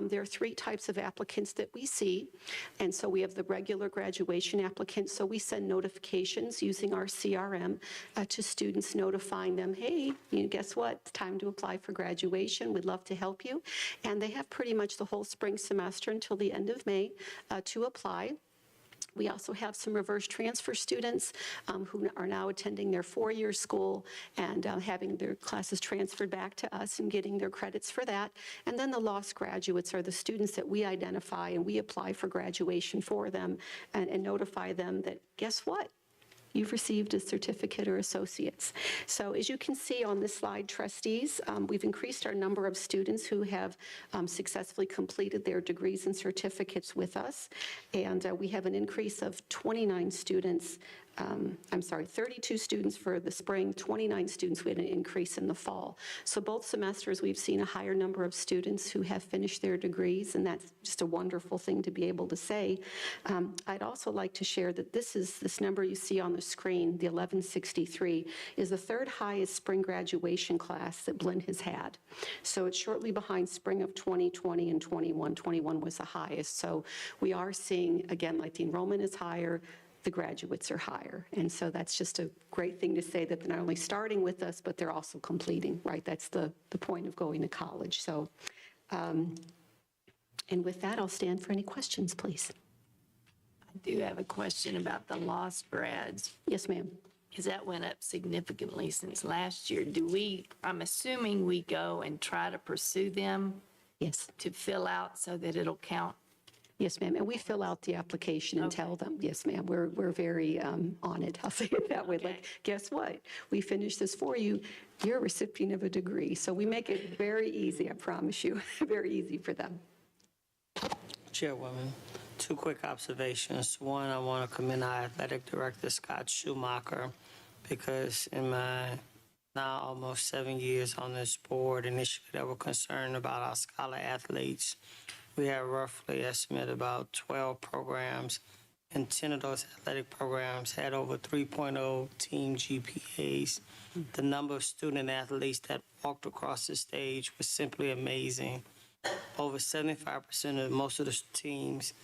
There are three types of applicants that we see. And so we have the regular graduation applicants. So we send notifications using our CRM to students notifying them, hey, guess what? It's time to apply for graduation. We'd love to help you. And they have pretty much the whole spring semester until the end of May to apply. We also have some reverse transfer students who are now attending their four-year school and having their classes transferred back to us and getting their credits for that. And then the lost graduates are the students that we identify, and we apply for graduation for them and notify them that, guess what? You've received a certificate or associates. So as you can see on this slide, trustees, we've increased our number of students who have successfully completed their degrees and certificates with us. And we have an increase of 29 students 32 students for the spring, 29 students. We had an increase in the fall. So both semesters, we've seen a higher number of students who have finished their degrees, and that's just a wonderful thing to be able to say. I'd also like to share that this number you see on the screen, the 1163, is the third highest spring graduation class that Blinn has had. So it's shortly behind spring of 2020 and 21. 21 was the highest. So we are seeing, again, like the enrollment is higher, the graduates are higher. And so that's just a great thing to say, that they're not only starting with us, but they're also completing, right? That's the point of going to college. So, and with that, I'll stand for any questions, please.
I do have a question about the lost grads,
Yes, ma'am.
because that went up significantly since last year. I'm assuming we go and try to pursue them
Yes.
to fill out so that it'll count?
Yes, ma'am. And we fill out the application and tell them, yes, ma'am, we're very on it. I'll say it that way.
Okay.
Like, guess what? We finished this for you. You're a recipient of a degree. So we make it very easy, I promise you, very easy for them.
Chairwoman, two quick observations. One, I want to commend our athletic director, Scott Schumacher, because in my now almost 7 years on this board, initially that were concerned about our scholar athletes. We have roughly estimated about 12 programs, and 10 of those athletic programs had over 3.0 team GPAs. The number of student athletes that walked across the stage was simply amazing. Over 75% of most of the teams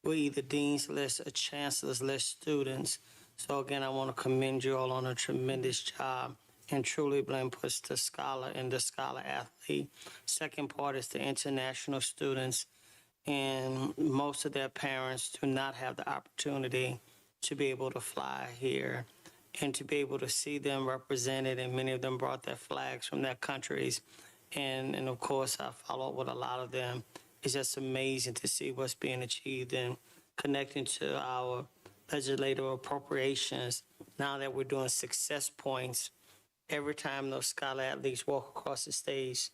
were either Dean's List or Chancellor's List students. So again, I want to commend you all on a tremendous job. And truly, Blinn puts the scholar and the scholar athlete. Second part is the international students. And most of their parents do not have the opportunity to be able to fly here and to be able to see them represented, and many of them brought their flags from their countries. And of course, I follow up with a lot of them, it's just amazing to see what's being achieved and connecting to our legislative appropriations. Now that we're doing success points, every time those scholar athletes walk across the stage,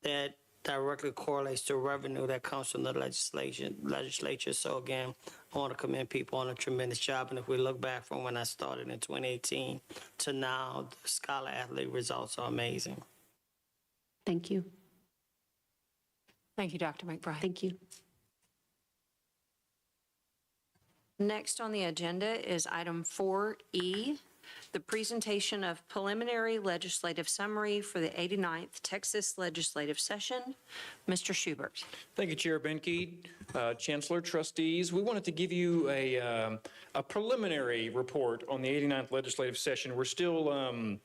that directly correlates to revenue that comes from the legislature. So again, I want to commend people on a tremendous job. And if we look back from when I started in 2018 to now, the scholar athlete results are amazing.
Thank you.
Thank you, Dr. McBride.
Thank you.
Next on the agenda is item 4E, the presentation of preliminary legislative summary for the 89th Texas Legislative Session. Mr. Schubert.
Thank you, Chair Benke, Chancellor, trustees. We wanted to give you a preliminary report on the 89th Legislative Session. We're still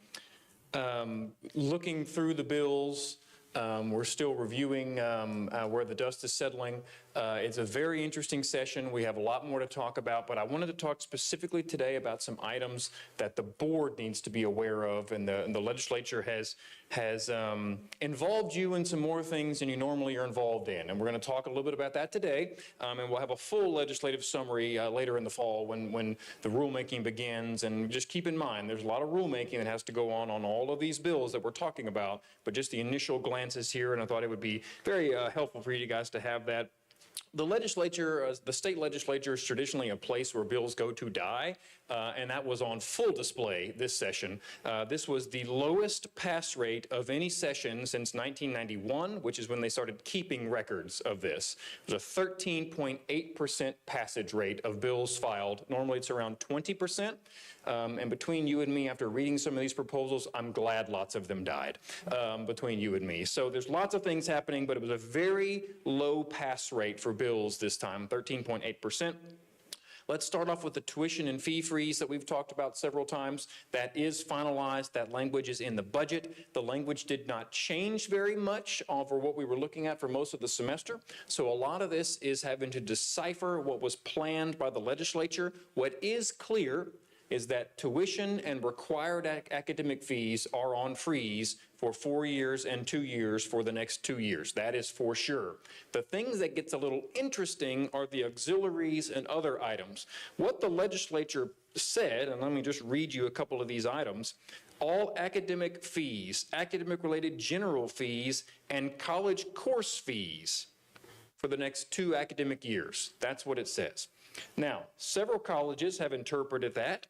looking through the bills. We're still reviewing where the dust is settling. It's a very interesting session. We have a lot more to talk about, but I wanted to talk specifically today about some items that the board needs to be aware of, and the legislature has involved you in some more things than you normally are involved in. And we're going to talk a little bit about that today, and we'll have a full legislative summary later in the fall when the rulemaking begins. And just keep in mind, there's a lot of rulemaking that has to go on all of these bills that we're talking about, but just the initial glances here, and I thought it would be very helpful for you guys to have that. The legislature, the state legislature is traditionally a place where bills go to die, and that was on full display this session. This was the lowest pass rate of any session since 1991, which is when they started keeping records of this. It was a 13.8% passage rate of bills filed. Normally it's around 20%. And between you and me, after reading some of these proposals, I'm glad lots of them died between you and me. So there's lots of things happening, but it was a very low pass rate for bills this time, 13.8%. Let's start off with the tuition and fee freeze that we've talked about several times. That is finalized. That language is in the budget. The language did not change very much over what we were looking at for most of the semester. So a lot of this is having to decipher what was planned by the legislature. What is clear is that tuition and required academic fees are on freeze for 4 years and 2 years for the next 2 years. That is for sure. The things that gets a little interesting are the auxiliaries and other items. What the legislature said, and let me just read you a couple of these items, all academic fees, academic-related general fees, and college course fees for the next 2 academic years. That's what it says. Now, several colleges have interpreted that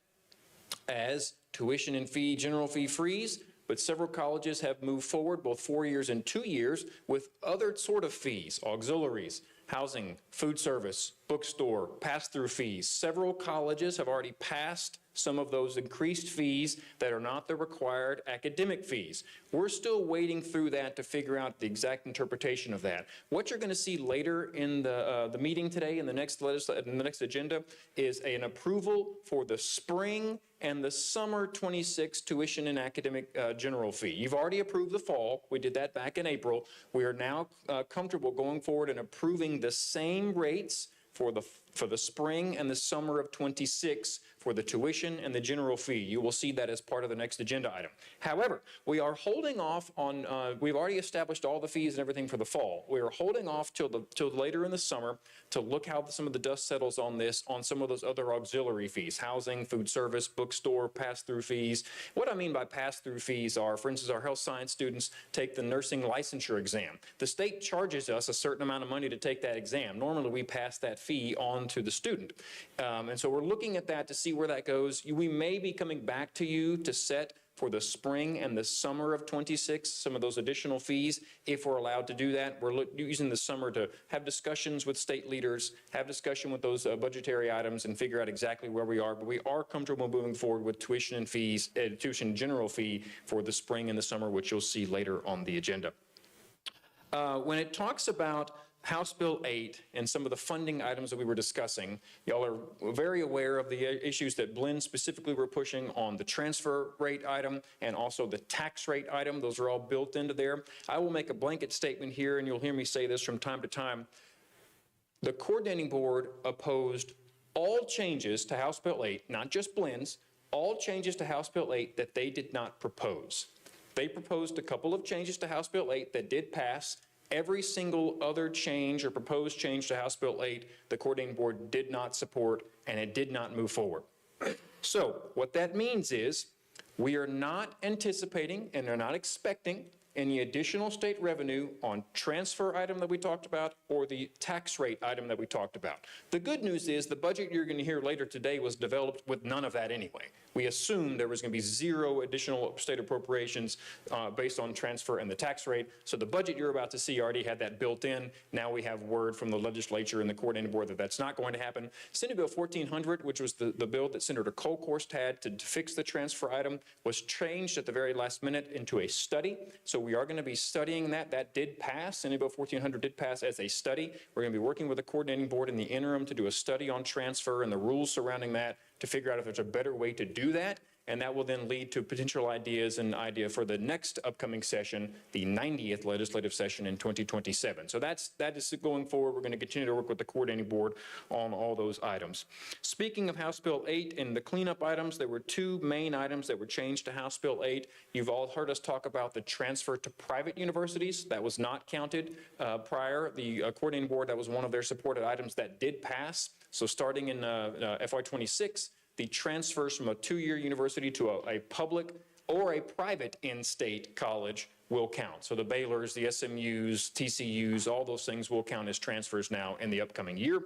as tuition and fee, general fee freeze, but several colleges have moved forward, both 4 years and 2 years, with other sort of fees, auxiliaries, housing, food service, bookstore, pass-through fees. Several colleges have already passed some of those increased fees that are not the required academic fees. We're still waiting through that to figure out the exact interpretation of that. What you're going to see later in the meeting today, in the next agenda, is an approval for the spring and the summer 26 tuition and academic general fee. You've already approved the fall. We did that back in April. We are now comfortable going forward and approving the same rates for the spring and the summer of 26 for the tuition and the general fee. You will see that as part of the next agenda item. However, we are holding off on, we've already established all the fees and everything for the fall. We are holding off till later in the summer to look how some of the dust settles on this, on some of those other auxiliary fees, housing, food service, bookstore, pass-through fees. What I mean by pass-through fees are, for instance, our health science students take the nursing licensure exam. The state charges us a certain amount of money to take that exam. Normally, we pass that fee on to the student. And so we're looking at that to see where that goes. We may be coming back to you to set for the spring and the summer of 26 some of those additional fees if we're allowed to do that. We're using the summer to have discussions with state leaders, have discussion with those budgetary items, and figure out exactly where we are. But we are comfortable moving forward with tuition and fees, tuition general fee for the spring and the summer, which you'll see later on the agenda. When it talks about House Bill 8 and some of the funding items that we were discussing, y'all are very aware of the issues that Blinn specifically were pushing on the transfer rate item and also the tax rate item. Those are all built into there. I will make a blanket statement here, and you'll hear me say this from time to time. The coordinating board opposed all changes to House Bill 8, not just Blinn's, all changes to House Bill 8 that they did not propose. They proposed a couple of changes to House Bill 8 that did pass. Every single other change or proposed change to House Bill 8, the coordinating board did not support, and it did not move forward. So what that means is we are not anticipating and are not expecting any additional state revenue on transfer item that we talked about or the tax rate item that we talked about. The good news is the budget you're going to hear later today was developed with none of that anyway. We assumed there was going to be zero additional state appropriations based on transfer and the tax rate. So the budget you're about to see already had that built in. Now we have word from the legislature and the coordinating board that that's not going to happen. Senate Bill 1400, which was the bill that Senator Colhorst had to fix the transfer item, was changed at the very last minute into a study. So we are going to be studying that. That did pass. Senate Bill 1400 did pass as a study. We're going to be working with the coordinating board in the interim to do a study on transfer and the rules surrounding that to figure out if there's a better way to do that. And that will then lead to potential ideas and idea for the next upcoming session, the 90th legislative session in 2027. So that is going forward. We're going to continue to work with the coordinating board on all those items. Speaking of House Bill 8 and the cleanup items, there were two main items that were changed to House Bill 8. You've all heard us talk about the transfer to private universities. That was not counted prior. The coordinating board, that was one of their supported items that did pass. So starting in FY26, the transfers from a two-year university to a public or a private in-state college will count. So the Baylors, the SMUs, TCUs, all those things will count as transfers now in the upcoming year.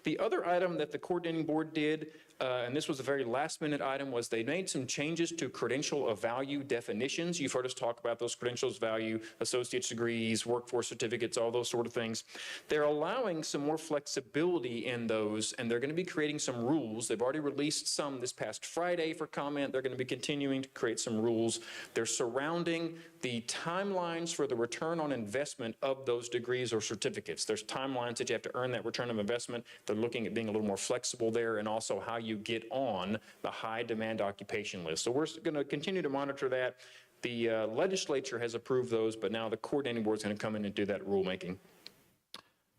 The other item that the coordinating board did, and this was a very last-minute item, was they made some changes to credential of value definitions. You've heard us talk about those credentials of value, associate's degrees, workforce certificates, all those sort of things. They're allowing some more flexibility in those, and they're going to be creating some rules. They've already released some this past Friday for comment. They're going to be continuing to create some rules. They're surrounding the timelines for the return on investment of those degrees or certificates. There's timelines that you have to earn that return of investment. They're looking at being a little more flexible there, and also how you get on the high demand occupation list. So we're going to continue to monitor that. The legislature has approved those, but now the coordinating board is going to come in and do that rulemaking.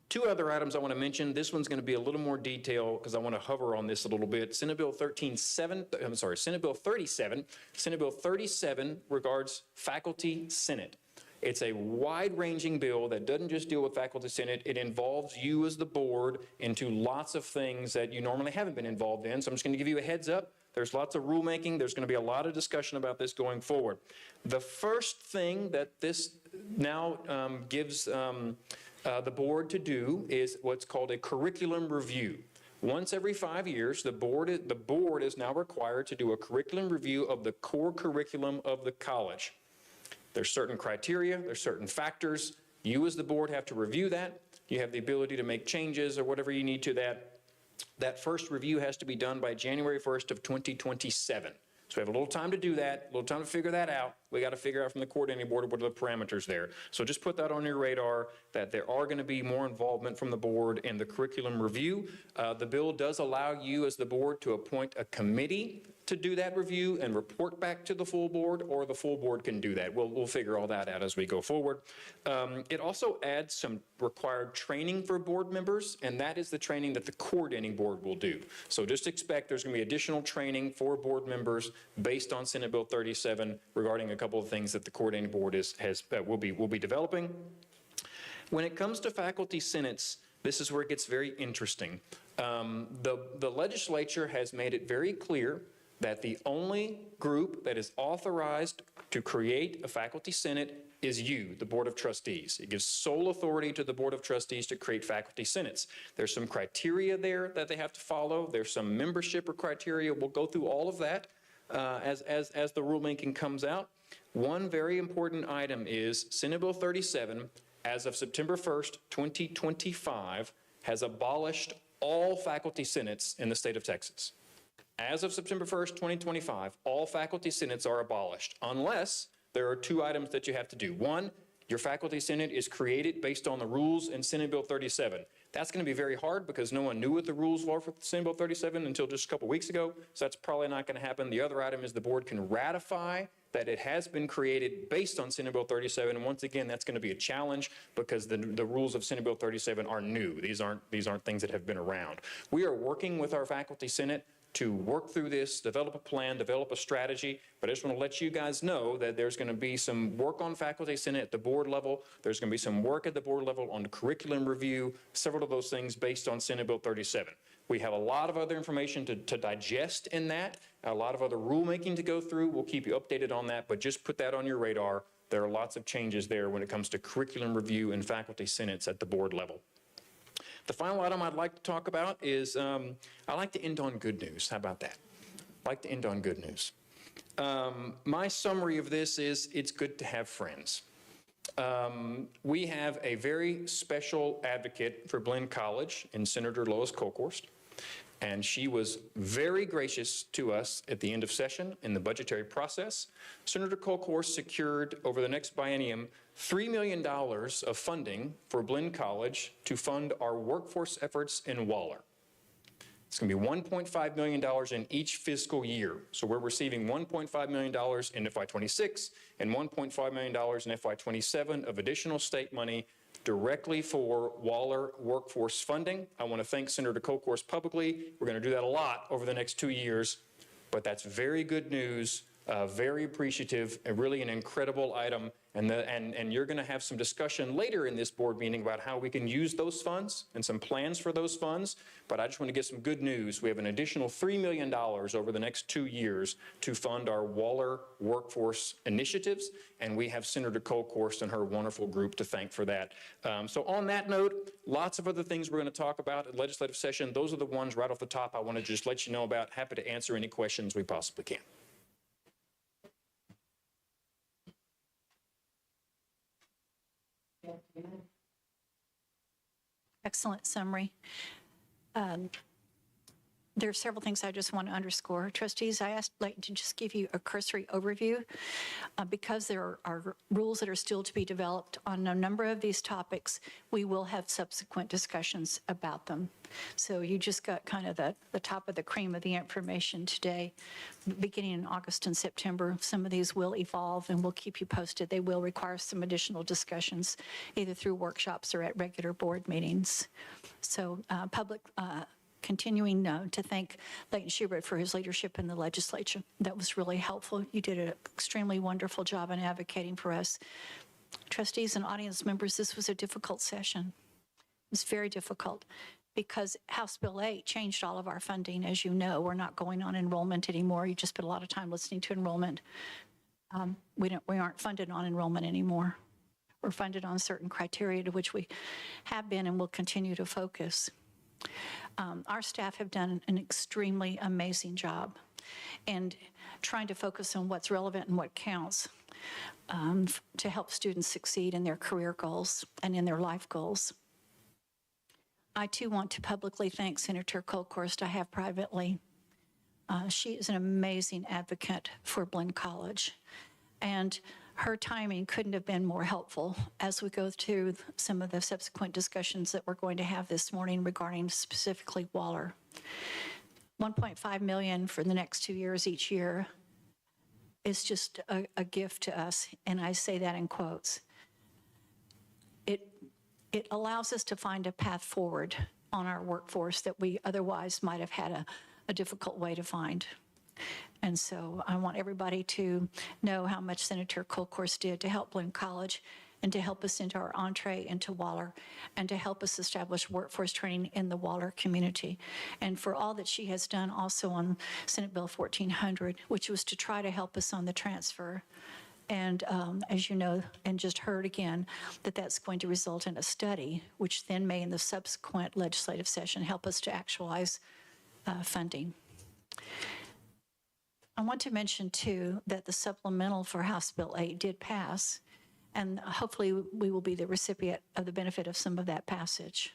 Two other items I want to mention. This one's going to be a little more detailed because I want to hover on this a little bit. Senate Bill 37. Senate Bill 37 regards faculty senate. It's a wide-ranging bill that doesn't just deal with faculty senate. It involves you as the board into lots of things that you normally haven't been involved in. So I'm just going to give you a heads up. There's lots of rulemaking. There's going to be a lot of discussion about this going forward. The first thing that this now gives the board to do is what's called a curriculum review. Once every 5 years, the board is now required to do a curriculum review of the core curriculum of the college. There's certain criteria, there's certain factors. You as the board have to review that. You have the ability to make changes or whatever you need to that. That first review has to be done by January 1st of 2027. So we have a little time to do that, a little time to figure that out. We got to figure out from the coordinating board what are the parameters there. So just put that on your radar that there are going to be more involvement from the board in the curriculum review. The bill does allow you as the board to appoint a committee to do that review and report back to the full board, or the full board can do that. We'll figure all that out as we go forward. It also adds some required training for board members, and that is the training that the coordinating board will do. So just expect there's going to be additional training for board members based on Senate Bill 37 regarding a couple of things that the coordinating board will be developing. When it comes to faculty senates, this is where it gets very interesting. The legislature has made it very clear that the only group that is authorized to create a faculty senate is you, the Board of Trustees. It gives sole authority to the Board of Trustees to create faculty senates. There's some criteria there that they have to follow. There's some membership or criteria. We'll go through all of that as the rulemaking comes out. One very important item is Senate Bill 37, as of September 1st, 2025, has abolished all faculty senates in the state of Texas. As of September 1st, 2025, all faculty senates are abolished, unless there are two items that you have to do. One, your faculty senate is created based on the rules in Senate Bill 37. That's going to be very hard because no one knew what the rules were for Senate Bill 37 until just a couple weeks ago, so that's probably not going to happen. The other item is the board can ratify that it has been created based on Senate Bill 37, and once again, that's going to be a challenge because the rules of Senate Bill 37 are new. These aren't things that have been around. We are working with our faculty senate to work through this, develop a plan, develop a strategy. But I just want to let you guys know that there's going to be some work on Faculty Senate at the board level. There's going to be some work at the board level on the curriculum review, several of those things based on Senate Bill 37. We have a lot of other information to digest in that, a lot of other rulemaking to go through. We'll keep you updated on that, but just put that on your radar. There are lots of changes there when it comes to curriculum review and faculty senates at the board level. The final item I'd like to talk about is I like to end on good news. How about that? I like to end on good news. My summary of this is it's good to have friends. We have a very special advocate for Blinn College in Senator Lois Kolkhorst, and she was very gracious to us at the end of session in the budgetary process. Senator Kolkhorst secured over the next biennium $3 million of funding for Blinn College to fund our workforce efforts in Waller. It's going to be $1.5 million in each fiscal year. So we're receiving $1.5 million in FY26 and $1.5 million in FY27 of additional state money directly for Waller workforce funding. I want to thank Senator Kolkhorst publicly. We're going to do that a lot over the next 2 years, but that's very good news, very appreciative, and really an incredible item. And you're going to have some discussion later in this board meeting about how we can use those funds and some plans for those funds. But I just want to get some good news. We have an additional $3 million over the next 2 years to fund our Waller workforce initiatives. And we have Senator Kolkhorst and her wonderful group to thank for that. So on that note, lots of other things we're going to talk about at legislative session. Those are the ones right off the top I want to just let you know about. Happy to answer any questions we possibly can.
Excellent summary. There are several things I just want to underscore. Trustees, I'd like to just give you a cursory overview because there are rules that are still to be developed on a number of these topics. We will have subsequent discussions about them. So you just got kind of the top of the cream of the information today. Beginning in August and September, some of these will evolve and we'll keep you posted. They will require some additional discussions either through workshops or at regular board meetings. So continuing to thank Leighton Schubert for his leadership in the legislature. That was really helpful. You did an extremely wonderful job in advocating for us. Trustees and audience members, this was a difficult session. It was very difficult because House Bill 8 changed all of our funding. As you know, we're not going on enrollment anymore. You just spent a lot of time listening to enrollment. We aren't funded on enrollment anymore. We're funded on certain criteria to which we have been and will continue to focus. Our staff have done an extremely amazing job in trying to focus on what's relevant and what counts to help students succeed in their career goals and in their life goals. I too want to publicly thank Senator Kolkhorst. I have privately. She is an amazing advocate for Blinn College, and her timing couldn't have been more helpful as we go through some of the subsequent discussions that we're going to have this morning regarding specifically Waller. $1.5 million for the next 2 years each year is just a gift to us, and I say that in quotes. It allows us to find a path forward on our workforce that we otherwise might have had a difficult way to find. And so I want everybody to know how much Senator Kolkhorst did to help Blinn College and to help us into our entree into Waller and to help us establish workforce training in the Waller community. And for all that she has done also on Senate Bill 1400, which was to try to help us on the transfer. And as you know, and just heard again, that's going to result in a study, which then may in the subsequent legislative session help us to actualize funding. I want to mention, too, that the supplemental for House Bill 8 did pass, and hopefully we will be the recipient of the benefit of some of that passage.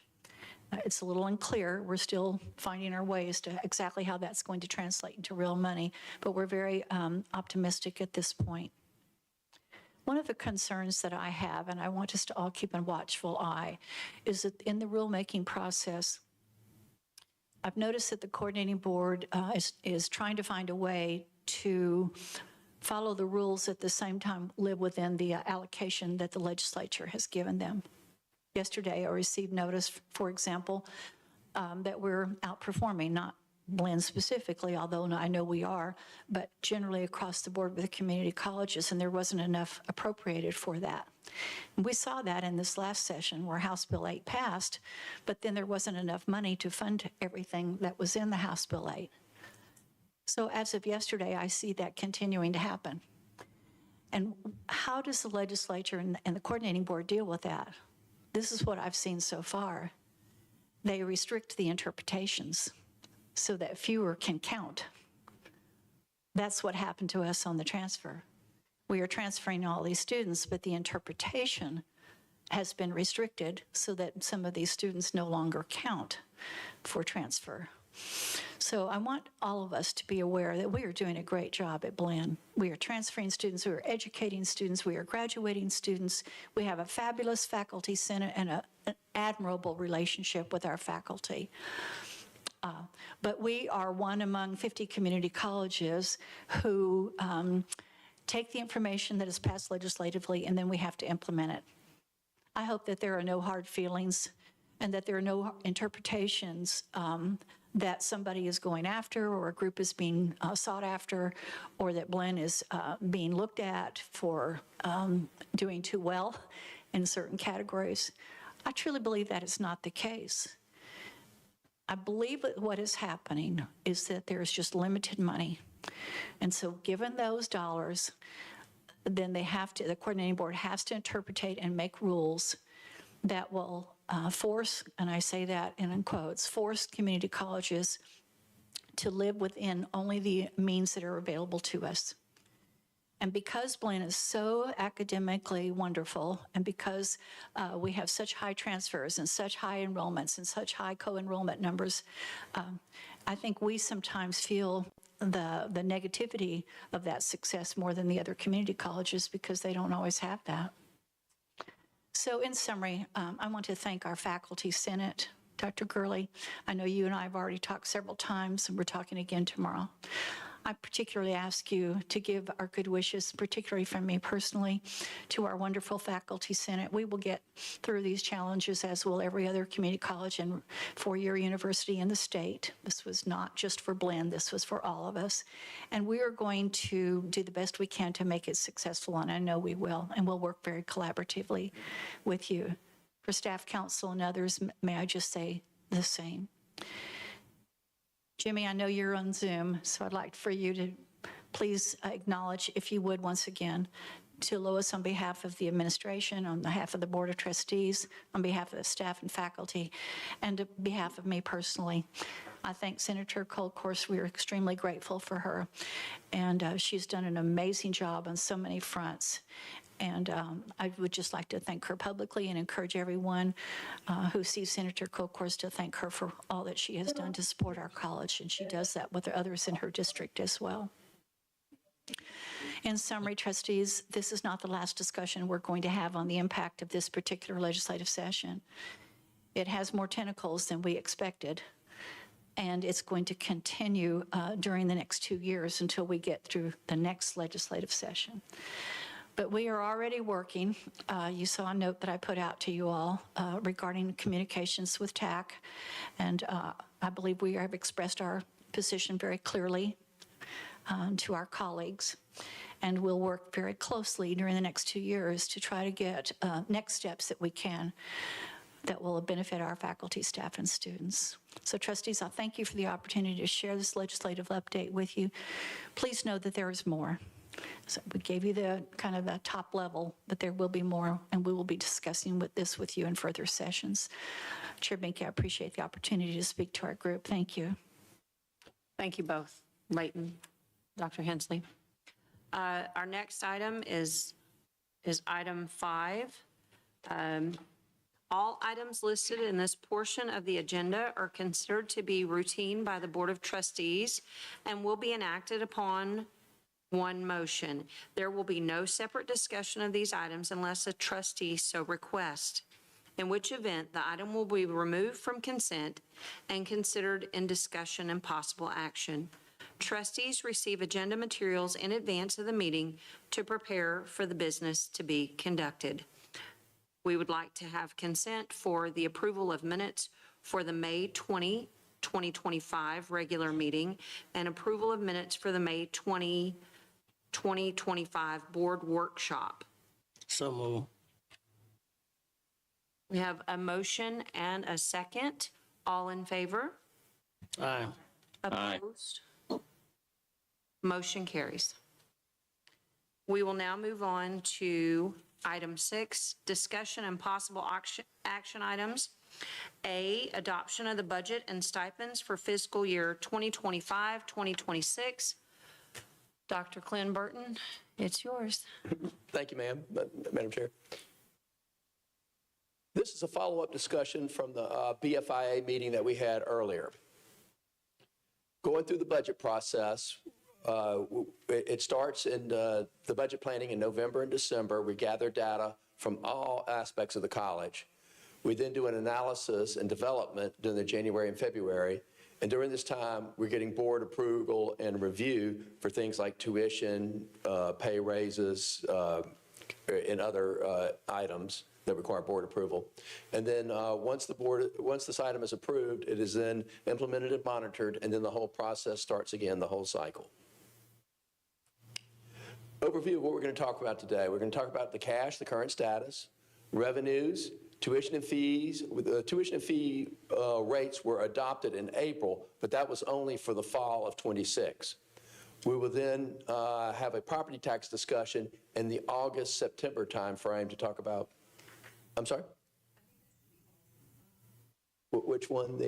It's a little unclear. We're still finding our way as to exactly how that's going to translate into real money, but we're very optimistic at this point. One of the concerns that I have, and I want us to all keep a watchful eye, is that in the rulemaking process, I've noticed that the coordinating board is trying to find a way to follow the rules at the same time live within the allocation that the legislature has given them. Yesterday, I received notice, for example, that we're outperforming, not Blinn specifically, although I know we are, but generally across the board with the community colleges, and there wasn't enough appropriated for that. And we saw that in this last session where House Bill 8 passed, but then there wasn't enough money to fund everything that was in the House Bill 8. So as of yesterday, I see that continuing to happen. And how does the legislature and the coordinating board deal with that? This is what I've seen so far. They restrict the interpretations so that fewer can count. That's what happened to us on the transfer. We are transferring all these students, but the interpretation has been restricted so that some of these students no longer count for transfer. So I want all of us to be aware that we are doing a great job at Blinn. We are transferring students, we are educating students, we are graduating students. We have a fabulous faculty senate and an admirable relationship with our faculty. But we are one among 50 community colleges who take the information that is passed legislatively and then we have to implement it. I hope that there are no hard feelings and that there are no interpretations that somebody is going after or a group is being sought after or that Blinn is being looked at for doing too well in certain categories. I truly believe that is not the case. I believe that what is happening is that there is just limited money. And so given those dollars, then they have to, the coordinating board has to interpretate and make rules that will force, and I say that in quotes, force community colleges to live within only the means that are available to us. And because Blinn is so academically wonderful, and because we have such high transfers and such high enrollments and such high co-enrollment numbers, I think we sometimes feel the negativity of that success more than the other community colleges because they don't always have that. So in summary, I want to thank our faculty senate, Dr. Gurley. I know you and I have already talked several times, and we're talking again tomorrow. I particularly ask you to give our good wishes, particularly from me personally, to our wonderful faculty senate. We will get through these challenges, as will every other community college and four-year university in the state. This was not just for Blinn, this was for all of us. And we are going to do the best we can to make it successful, and I know we will, and we'll work very collaboratively with you. For staff, council, and others, may I just say the same. Jimmy, I know you're on Zoom, so I'd like for you to please acknowledge, if you would, once again, to Lois on behalf of the administration, on behalf of the Board of Trustees, on behalf of the staff and faculty, and on behalf of me personally. I thank Senator Kolkhorst. We are extremely grateful for her, and she's done an amazing job on so many fronts. And I would just like to thank her publicly and encourage everyone who sees Senator Kolkhorst to thank her for all that she has done to support our college, and she does that with others in her district as well. In summary, trustees, this is not the last discussion we're going to have on the impact of this particular legislative session. It has more tentacles than we expected, and it's going to continue during the next 2 years until we get through the next legislative session. But we are already working. You saw a note that I put out to you all regarding communications with TAC, and I believe we have expressed our position very clearly to our colleagues, and we'll work very closely during the next 2 years to try to get next steps that we can that will benefit our faculty, staff, and students. So trustees, I thank you for the opportunity to share this legislative update with you. Please know that there is more. So we gave you the kind of the top level, but there will be more, and we will be discussing this with you in further sessions. Chair Binky, I appreciate the opportunity to speak to our group. Thank you.
Thank you both, Leighton, Dr. Hensley. Our next item is item 5. All items listed in this portion of the agenda are considered to be routine by the Board of Trustees and will be enacted upon one motion. There will be no separate discussion of these items unless a trustee so requests, in which event the item will be removed from consent and considered in discussion and possible action. Trustees receive agenda materials in advance of the meeting to prepare for the business to be conducted. We would like to have consent for the approval of minutes for the May 20, 2025 regular meeting, and approval of minutes for the May 20, 2025 board workshop.
So move.
We have a motion and a second. All in favor?
Aye.
Opposed? Motion carries. We will now move on to item 6, discussion and possible action items. A, adoption of the budget and stipends for fiscal year 2025, 2026. Dr. Clint Burton, it's yours.
Thank you, Madam Chair. This is a follow-up discussion from the BFIA meeting that we had earlier. Going through the budget process, it starts in the budget planning in November and December. We gather data from all aspects of the college. We then do an analysis and development during the January and February. And during this time, we're getting board approval and review for things like tuition, pay raises, and other items that require board approval. And then once this item is approved, it is then implemented and monitored, and then the whole process starts again, the whole cycle. Overview of what we're going to talk about today. We're going to talk about the cash, the current status, revenues, tuition and fees. The tuition and fee rates were adopted in April, but that was only for the fall of 26. We will then have a property tax discussion in the August-September timeframe to talk about. I'm sorry? Which one?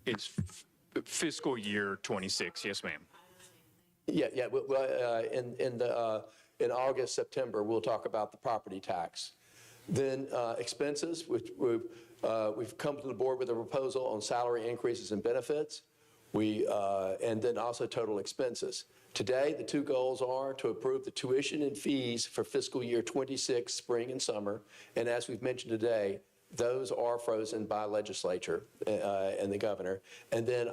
It's fiscal year 26, yes, ma'am.
Yeah. In August, September, we'll talk about the property tax. Then expenses, which we've come to the board with a proposal on salary increases and benefits. And then also total expenses. Today, the two goals are to approve the tuition and fees for fiscal year 26, spring and summer. And as we've mentioned today, those are frozen by legislature and the governor. And then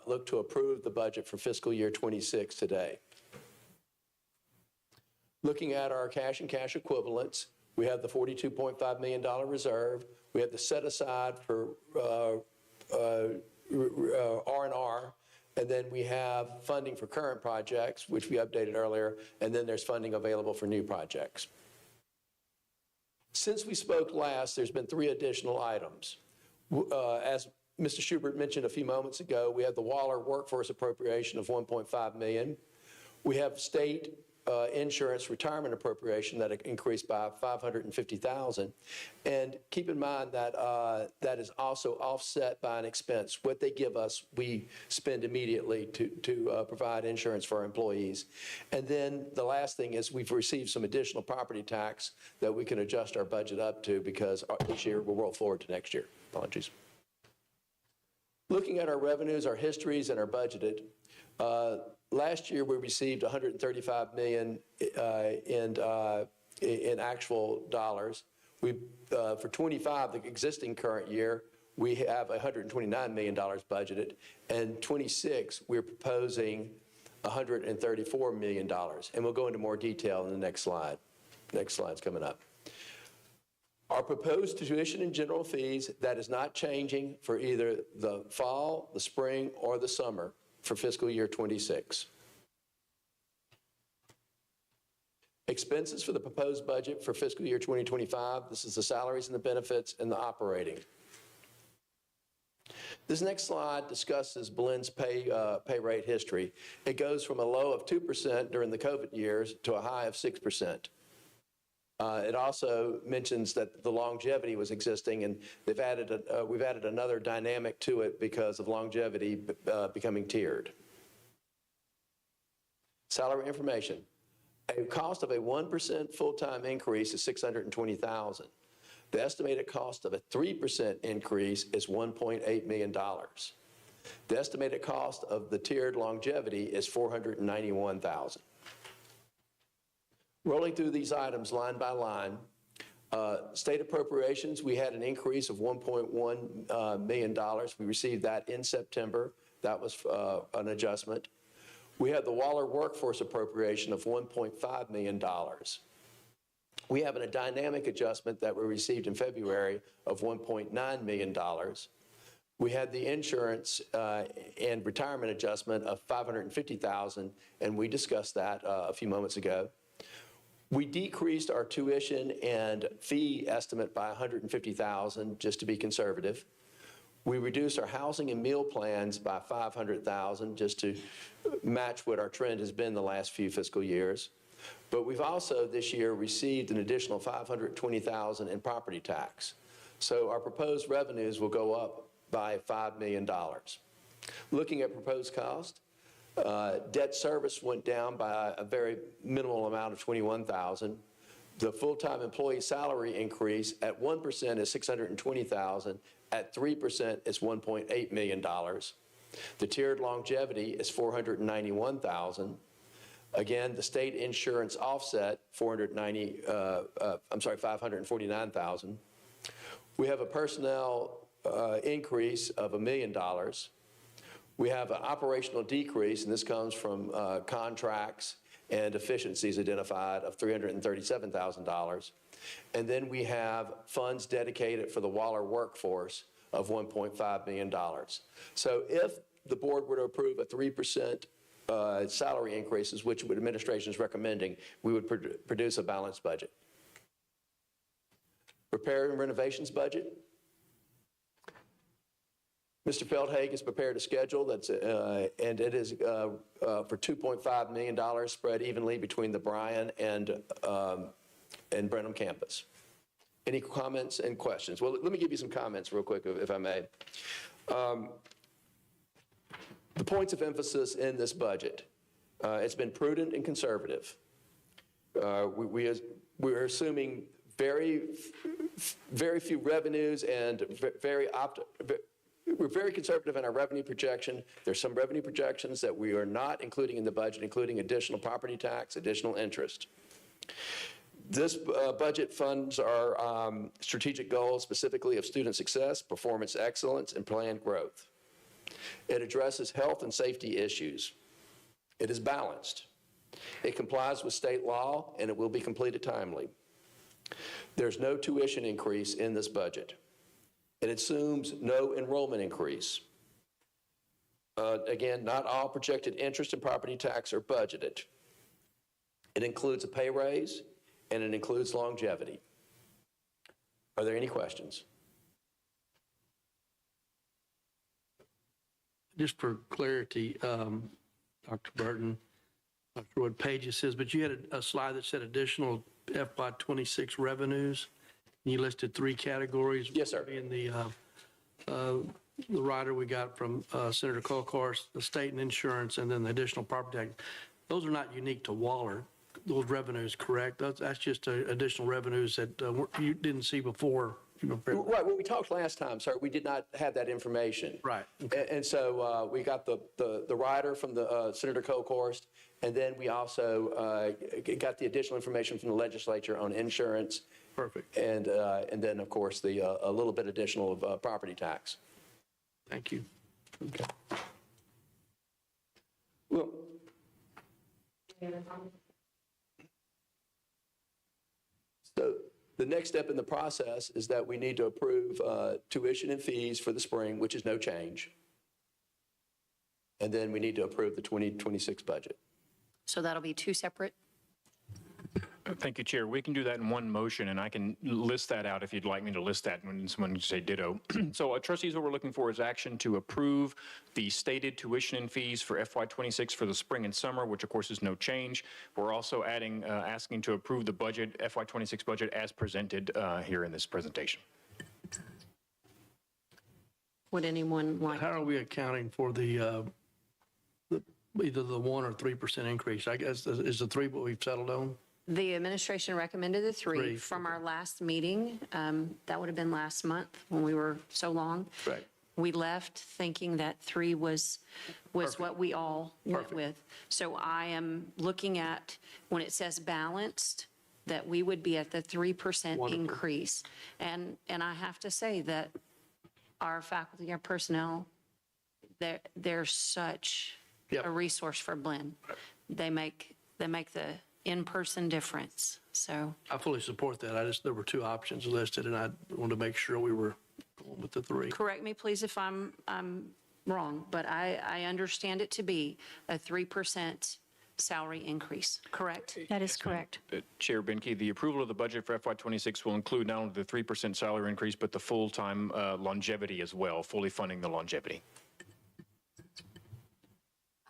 look to approve the budget for fiscal year 26 today. Looking at our cash and cash equivalents, we have the $42.5 million reserve. We have the set aside for R&R. And then we have funding for current projects, which we updated earlier, and then there's funding available for new projects. Since we spoke last, there's been 3 additional items. As Mr. Schubert mentioned a few moments ago, we have the Waller workforce appropriation of $1.5 million. We have state insurance retirement appropriation that increased by $550,000. And keep in mind that that is also offset by an expense. What they give us, we spend immediately to provide insurance for our employees. And then the last thing is we've received some additional property tax that we can adjust our budget up to because this year we'll roll forward to next year. Apologies. Looking at our revenues, our histories, and our budgeted, last year, we received $135 million in actual dollars. For 25, the existing current year, we have $129 million budgeted. And 26, we're proposing $134 million. And we'll go into more detail in the next slide. Next slide's coming up. Our proposed tuition and general fees, that is not changing for either the fall, the spring, or the summer for fiscal year 26. Expenses for the proposed budget for fiscal year 2025, this is the salaries and the benefits and the operating. This next slide discusses Blinn's pay rate history. It goes from a low of 2% during the COVID years to a high of 6%. It also mentions that the longevity was existing, and we've added another dynamic to it because of longevity becoming tiered. Salary information. A cost of a 1% full-time increase is $620,000. The estimated cost of a 3% increase is $1.8 million. The estimated cost of the tiered longevity is $491,000. Rolling through these items line by line, state appropriations, we had an increase of $1.1 million. We received that in September. That was an adjustment. We had the Waller workforce appropriation of $1.5 million. We have a dynamic adjustment that we received in February of $1.9 million. We had the insurance and retirement adjustment of $550,000, and we discussed that a few moments ago. We decreased our tuition and fee estimate by $150,000 just to be conservative. We reduced our housing and meal plans by $500,000 just to match what our trend has been the last few fiscal years. But we've also this year received an additional $520,000 in property tax. So our proposed revenues will go up by $5 million. Looking at proposed cost, debt service went down by a very minimal amount of $21,000. The full-time employee salary increase at 1% is $620,000. At 3% is $1.8 million. The tiered longevity is $491,000. Again, the state insurance offset, $549,000. We have a personnel increase of $1 million. We have an operational decrease, and this comes from contracts and efficiencies identified, of $337,000. And then we have funds dedicated for the Waller workforce of $1.5 million. So if the board were to approve a 3% salary increases, which the administration is recommending, we would produce a balanced budget. Repair and renovations budget. Mr. Feldhage has prepared a schedule that's, and it is for $2.5 million spread evenly between the Bryan and Brenham campus. Any comments and questions? Well, let me give you some comments real quick, if I may. The points of emphasis in this budget, it's been prudent and conservative. We're assuming very few revenues and we're very conservative in our revenue projection. There's some revenue projections that we are not including in the budget, including additional property tax, additional interest. This budget funds our strategic goals, specifically of student success, performance excellence, and planned growth. It addresses health and safety issues. It is balanced. It complies with state law, and it will be completed timely. There's no tuition increase in this budget. It assumes no enrollment increase. Again, not all projected interest and property tax are budgeted. It includes a pay raise, and it includes longevity. Are there any questions?
Just for clarity, Dr. Burton, not sure what page it says, but you had a slide that said additional FY26 revenues. You listed 3 categories.
Yes, sir.
In the rider we got from Senator Colcars, the state and insurance, and then the additional property tax. Those are not unique to Waller. Those revenues, correct? That's just additional revenues that you didn't see before.
Right. When we talked last time, sir, we did not have that information.
Right.
Okay. And so we got the rider from the Senator Colcars, and then we also got the additional information from the legislature on insurance.
Perfect.
And then, of course, a little bit additional of property tax.
Thank you.
Okay. Well, so the next step in the process is that we need to approve tuition and fees for the spring, which is no change. And then we need to approve the 2026 budget.
So that'll be 2 separate?
Thank you, Chair. We can do that in one motion, and I can list that out if you'd like me to list that when someone say ditto. So, trustees, what we're looking for is action to approve the stated tuition and fees for FY26 for the spring and summer, which of course is no change. We're also asking to approve the budget, FY26 budget, as presented here in this presentation.
Would anyone like?
How are we accounting for the either the 1 or 3% increase? I guess is the 3 what we've settled on?
The administration recommended the 3 from our last meeting. That would have been last month when we were so long.
Right.
We left thinking that 3 was what we all went with. So I am looking at, when it says balanced, that we would be at the 3% increase. And I have to say that our faculty, our personnel, they're such a resource for Blinn. They make the in-person difference. So
I fully support that. There were 2 options listed, and I wanted to make sure we were with the three.
Correct me, please, if I'm wrong, but I understand it to be a 3% salary increase, correct?
That is correct.
Chair Benke, the approval of the budget for FY26 will include not only the 3% salary increase, but the full-time longevity as well, fully funding the longevity.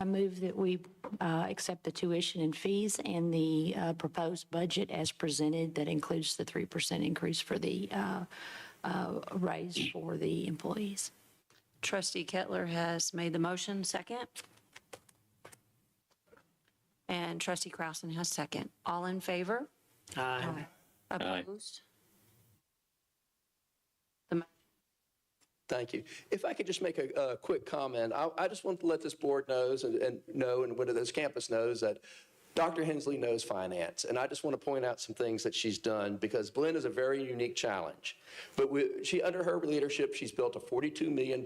I move that we accept the tuition and fees and the proposed budget as presented that includes the 3% increase for the raise for the employees.
Trustee Kettler has made the motion, second. And Trustee Krausen has second. All in favor?
Aye.
Opposed?
Thank you. If I could just make a quick comment, I just want to let this board knows and what this campus knows that Dr. Hensley knows finance, and I just want to point out some things that she's done because Blinn is a very unique challenge. But under her leadership, she's built a $42 million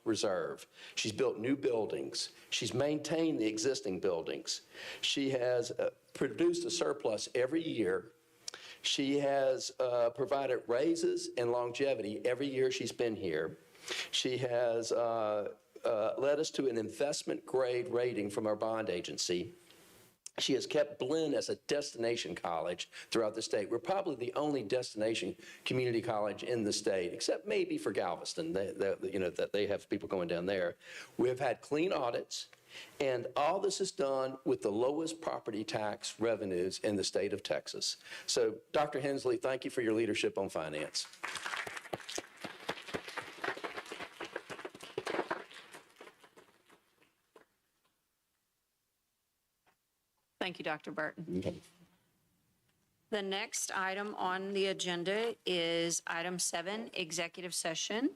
reserve. She's built new buildings. She's maintained the existing buildings. She has produced a surplus every year. She has provided raises and longevity every year she's been here. She has led us to an investment grade rating from our bond agency. She has kept Blinn as a destination college throughout the state. We're probably the only destination community college in the state, except maybe for Galveston, that they have people going down there. We have had clean audits, and all this is done with the lowest property tax revenues in the state of Texas. So, Dr. Hensley, thank you for your leadership on finance.
Thank you, Dr. Burton. The next item on the agenda is item 7, executive session.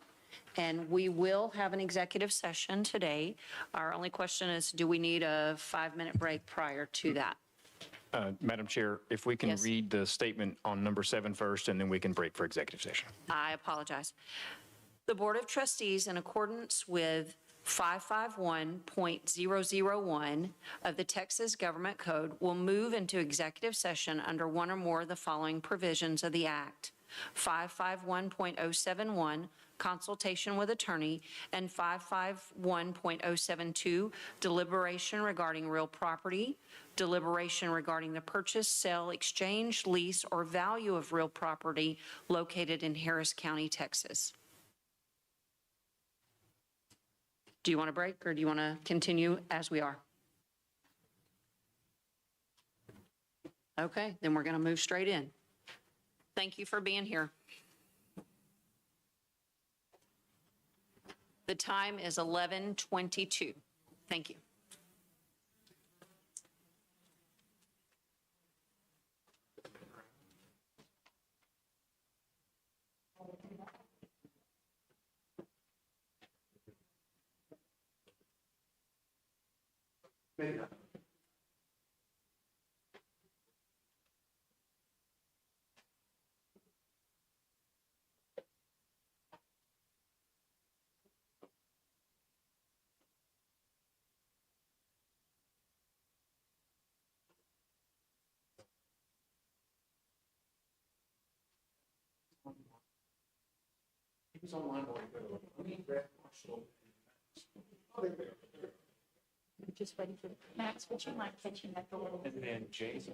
And we will have an executive session today. Our only question is, do we need a 5-minute break prior to that?
Madam Chair, if we can
Yes.
read the statement on number 7 first, and then we can break for executive session.
I apologize. The Board of Trustees, in accordance with 551.001 of the Texas Government Code, will move into executive session under one or more of the following provisions of the Act. 551.071, consultation with attorney, and 551.072, deliberation regarding real property, deliberation regarding the purchase, sale, exchange, lease, or value of real property located in Harris County, Texas. Do you want to break, or do you want to continue as we are? Okay, then we're going to move straight in. Thank you for being here. The time is 11:22. Thank you.
He was online while ago. Let me grab Marshall.
Just waiting for Max, would you mind catching that a little?
And then Jason.